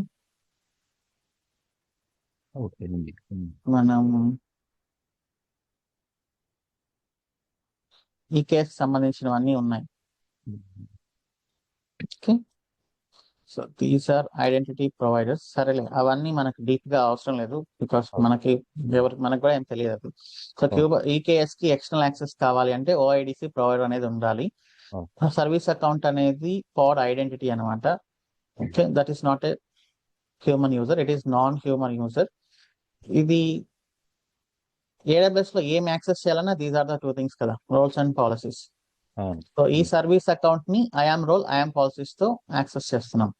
మనం ఈ కేసు సంబంధించినవన్నీ ఉన్నాయి. Okay, so these are identity providers. సరేలే, అవన్నీ మనకు డీప్ గా అవసరం లేదు బికాస్ మనకు కూడా ఏం తెలియదు. సో EKS కి ఎక్స్టర్నల్ యాక్సెస్ కావాలి అంటే OIDC ప్రొవైడర్ అనేది ఉండాలి. సర్వీస్ అకౌంట్ అనేది పాడ్ ఐడెంటిటీ అనమాట. Okay, that is not a human user, it is non human user. ఇది AWS లో ఏం యాక్సెస్ చేయాలన్నా దీస్ ఆర్ ద 2 things కదా, రోల్స్ అండ్ పాలసీస్. సో ఈ సర్వీస్ అకౌంట్ ని ఐఆమ్ రోల్ ఐఆమ్ పాలసీస్ తో యాక్సెస్ చేస్తున్నాం.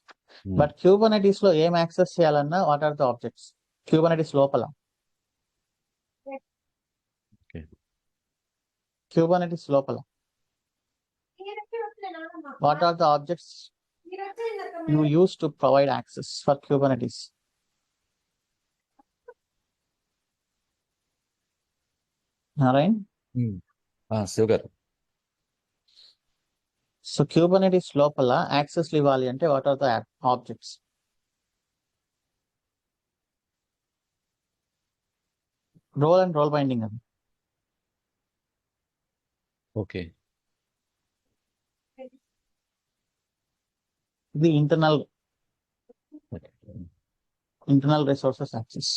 బట్ క్యూబర్నెటిస్ లో ఏం యాక్సెస్ చేయాలన్నా what are the objects Kubernetes లోపల. క్యూబర్నెటిస్ లోపల what are the objects you use to provide access for Kubernetes? Narayan? Shiv గారు. సో Kubernetes లోపల యాక్సెస్ ఇవ్వాలి అంటే what are the objects? Role and role binding అది. ఓకే, ఇది internal resources access.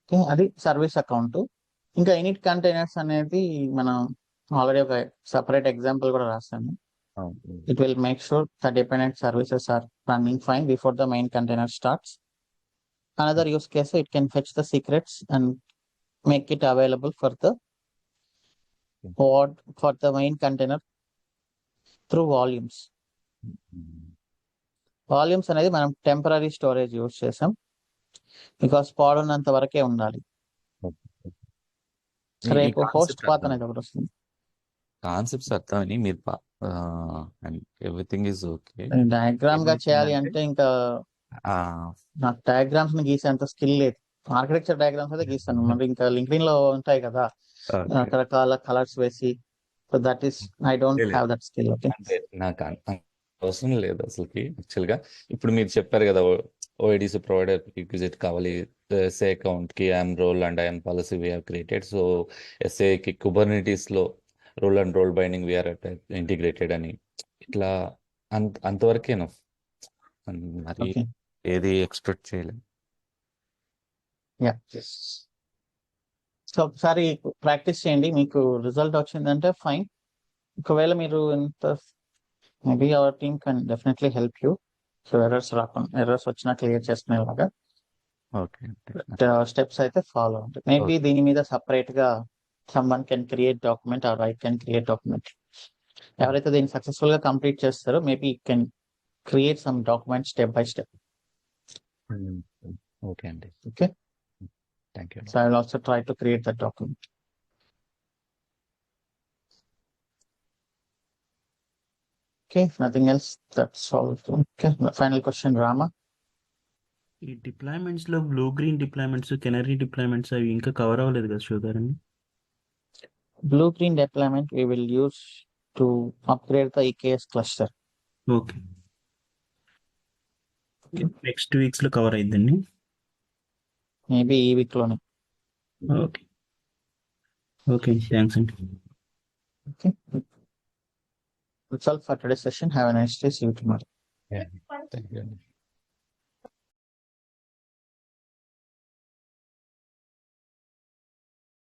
Okay, అది service account. ఇంకా init containers అనేది మనం ఆల్రెడీ ఒక సపరేట్ ఎగ్జాంపుల్ కూడా రాసాము. అవును. It will make sure the dependent services are running fine before the main container starts. Another use case, it can fetch the secrets and make it available for the pod for the main container through volumes. Volumes అనేది మనం temporary storage use చేసాం, because పాడ్ ఉన్నంత వరకే ఉండాలి. రేపు host path అనేది ఒకటి వస్తుంది. కాన్సెప్ట్స్ అర్థమని మీరు ఎవ్రీథింగ్ ఈజ్ ఓకే. డయాగ్రామ్ గా చేయాలి అంటే ఇంకా నాకు డయాగ్రామ్స్ ని గీసేంత స్కిల్ లేదు. ఆర్కిటెక్చర్ డయాగ్రామ్స్ అయితే గీస్తాను, మరి ఇంకా లింక్డ్ఇన్ లో ఉంటాయి కదా రకరకాల కలర్స్ వేసి. So that is I don't have that skill. Okay, అంటే నాకు అవసరం లేదు అసలుకి. యాక్చువల్గా ఇప్పుడు మీరు చెప్పారు కదా ఓఐడిసి ప్రొవైడర్ రిక్విజిట్ కావాలి, ఎస్ఏ అకౌంట్ కి IAM role and IAM policy we have created. So ఎస్ఏకి కుబర్నిటీస్ లో role and role binding we are integrated అని ఇట్లా అంతవరకేనా? మరి ఓకే, ఏది ఎక్స్పెక్ట్ చేయలేదు. యా. సో ఒకసారి ప్రాక్టీస్ చేయండి, మీకు రిజల్ట్ వచ్చిందంటే ఫైన్. ఒకవేళ మీరు ఎంత maybe our team can definitely help you. So errors వచ్చినా క్లియర్ చేసుకునేలాగా ఓకే, స్టెప్స్ అయితే ఫాలో అవుతాయి. మేబీ దీని మీద సపరేట్ గా someone can create document or I can create document. ఎవరైతే దీన్ని సక్సెస్ఫుల్ గా కంప్లీట్ చేస్తారో maybe can create some document step by step. Okay అండి. Okay, thank you. So I will also try to create that document. Okay, nothing else, that's all. Okay, final question Rama. ఈ deployments లో blue green deployments, canary deployments అవి ఇంకా cover అవ్వలేదు కదా sugar అని. Blue green deployment we will use to upgrade the EKS cluster. Okay, next weeks లో cover అయిద్దండి. Maybe ఈ week లోనే. ఓకే ఓకే, థ్యాంక్స్ అండి. Okay, that's all for today's session. Have a nice day. See you tomorrow. Thank you అండి.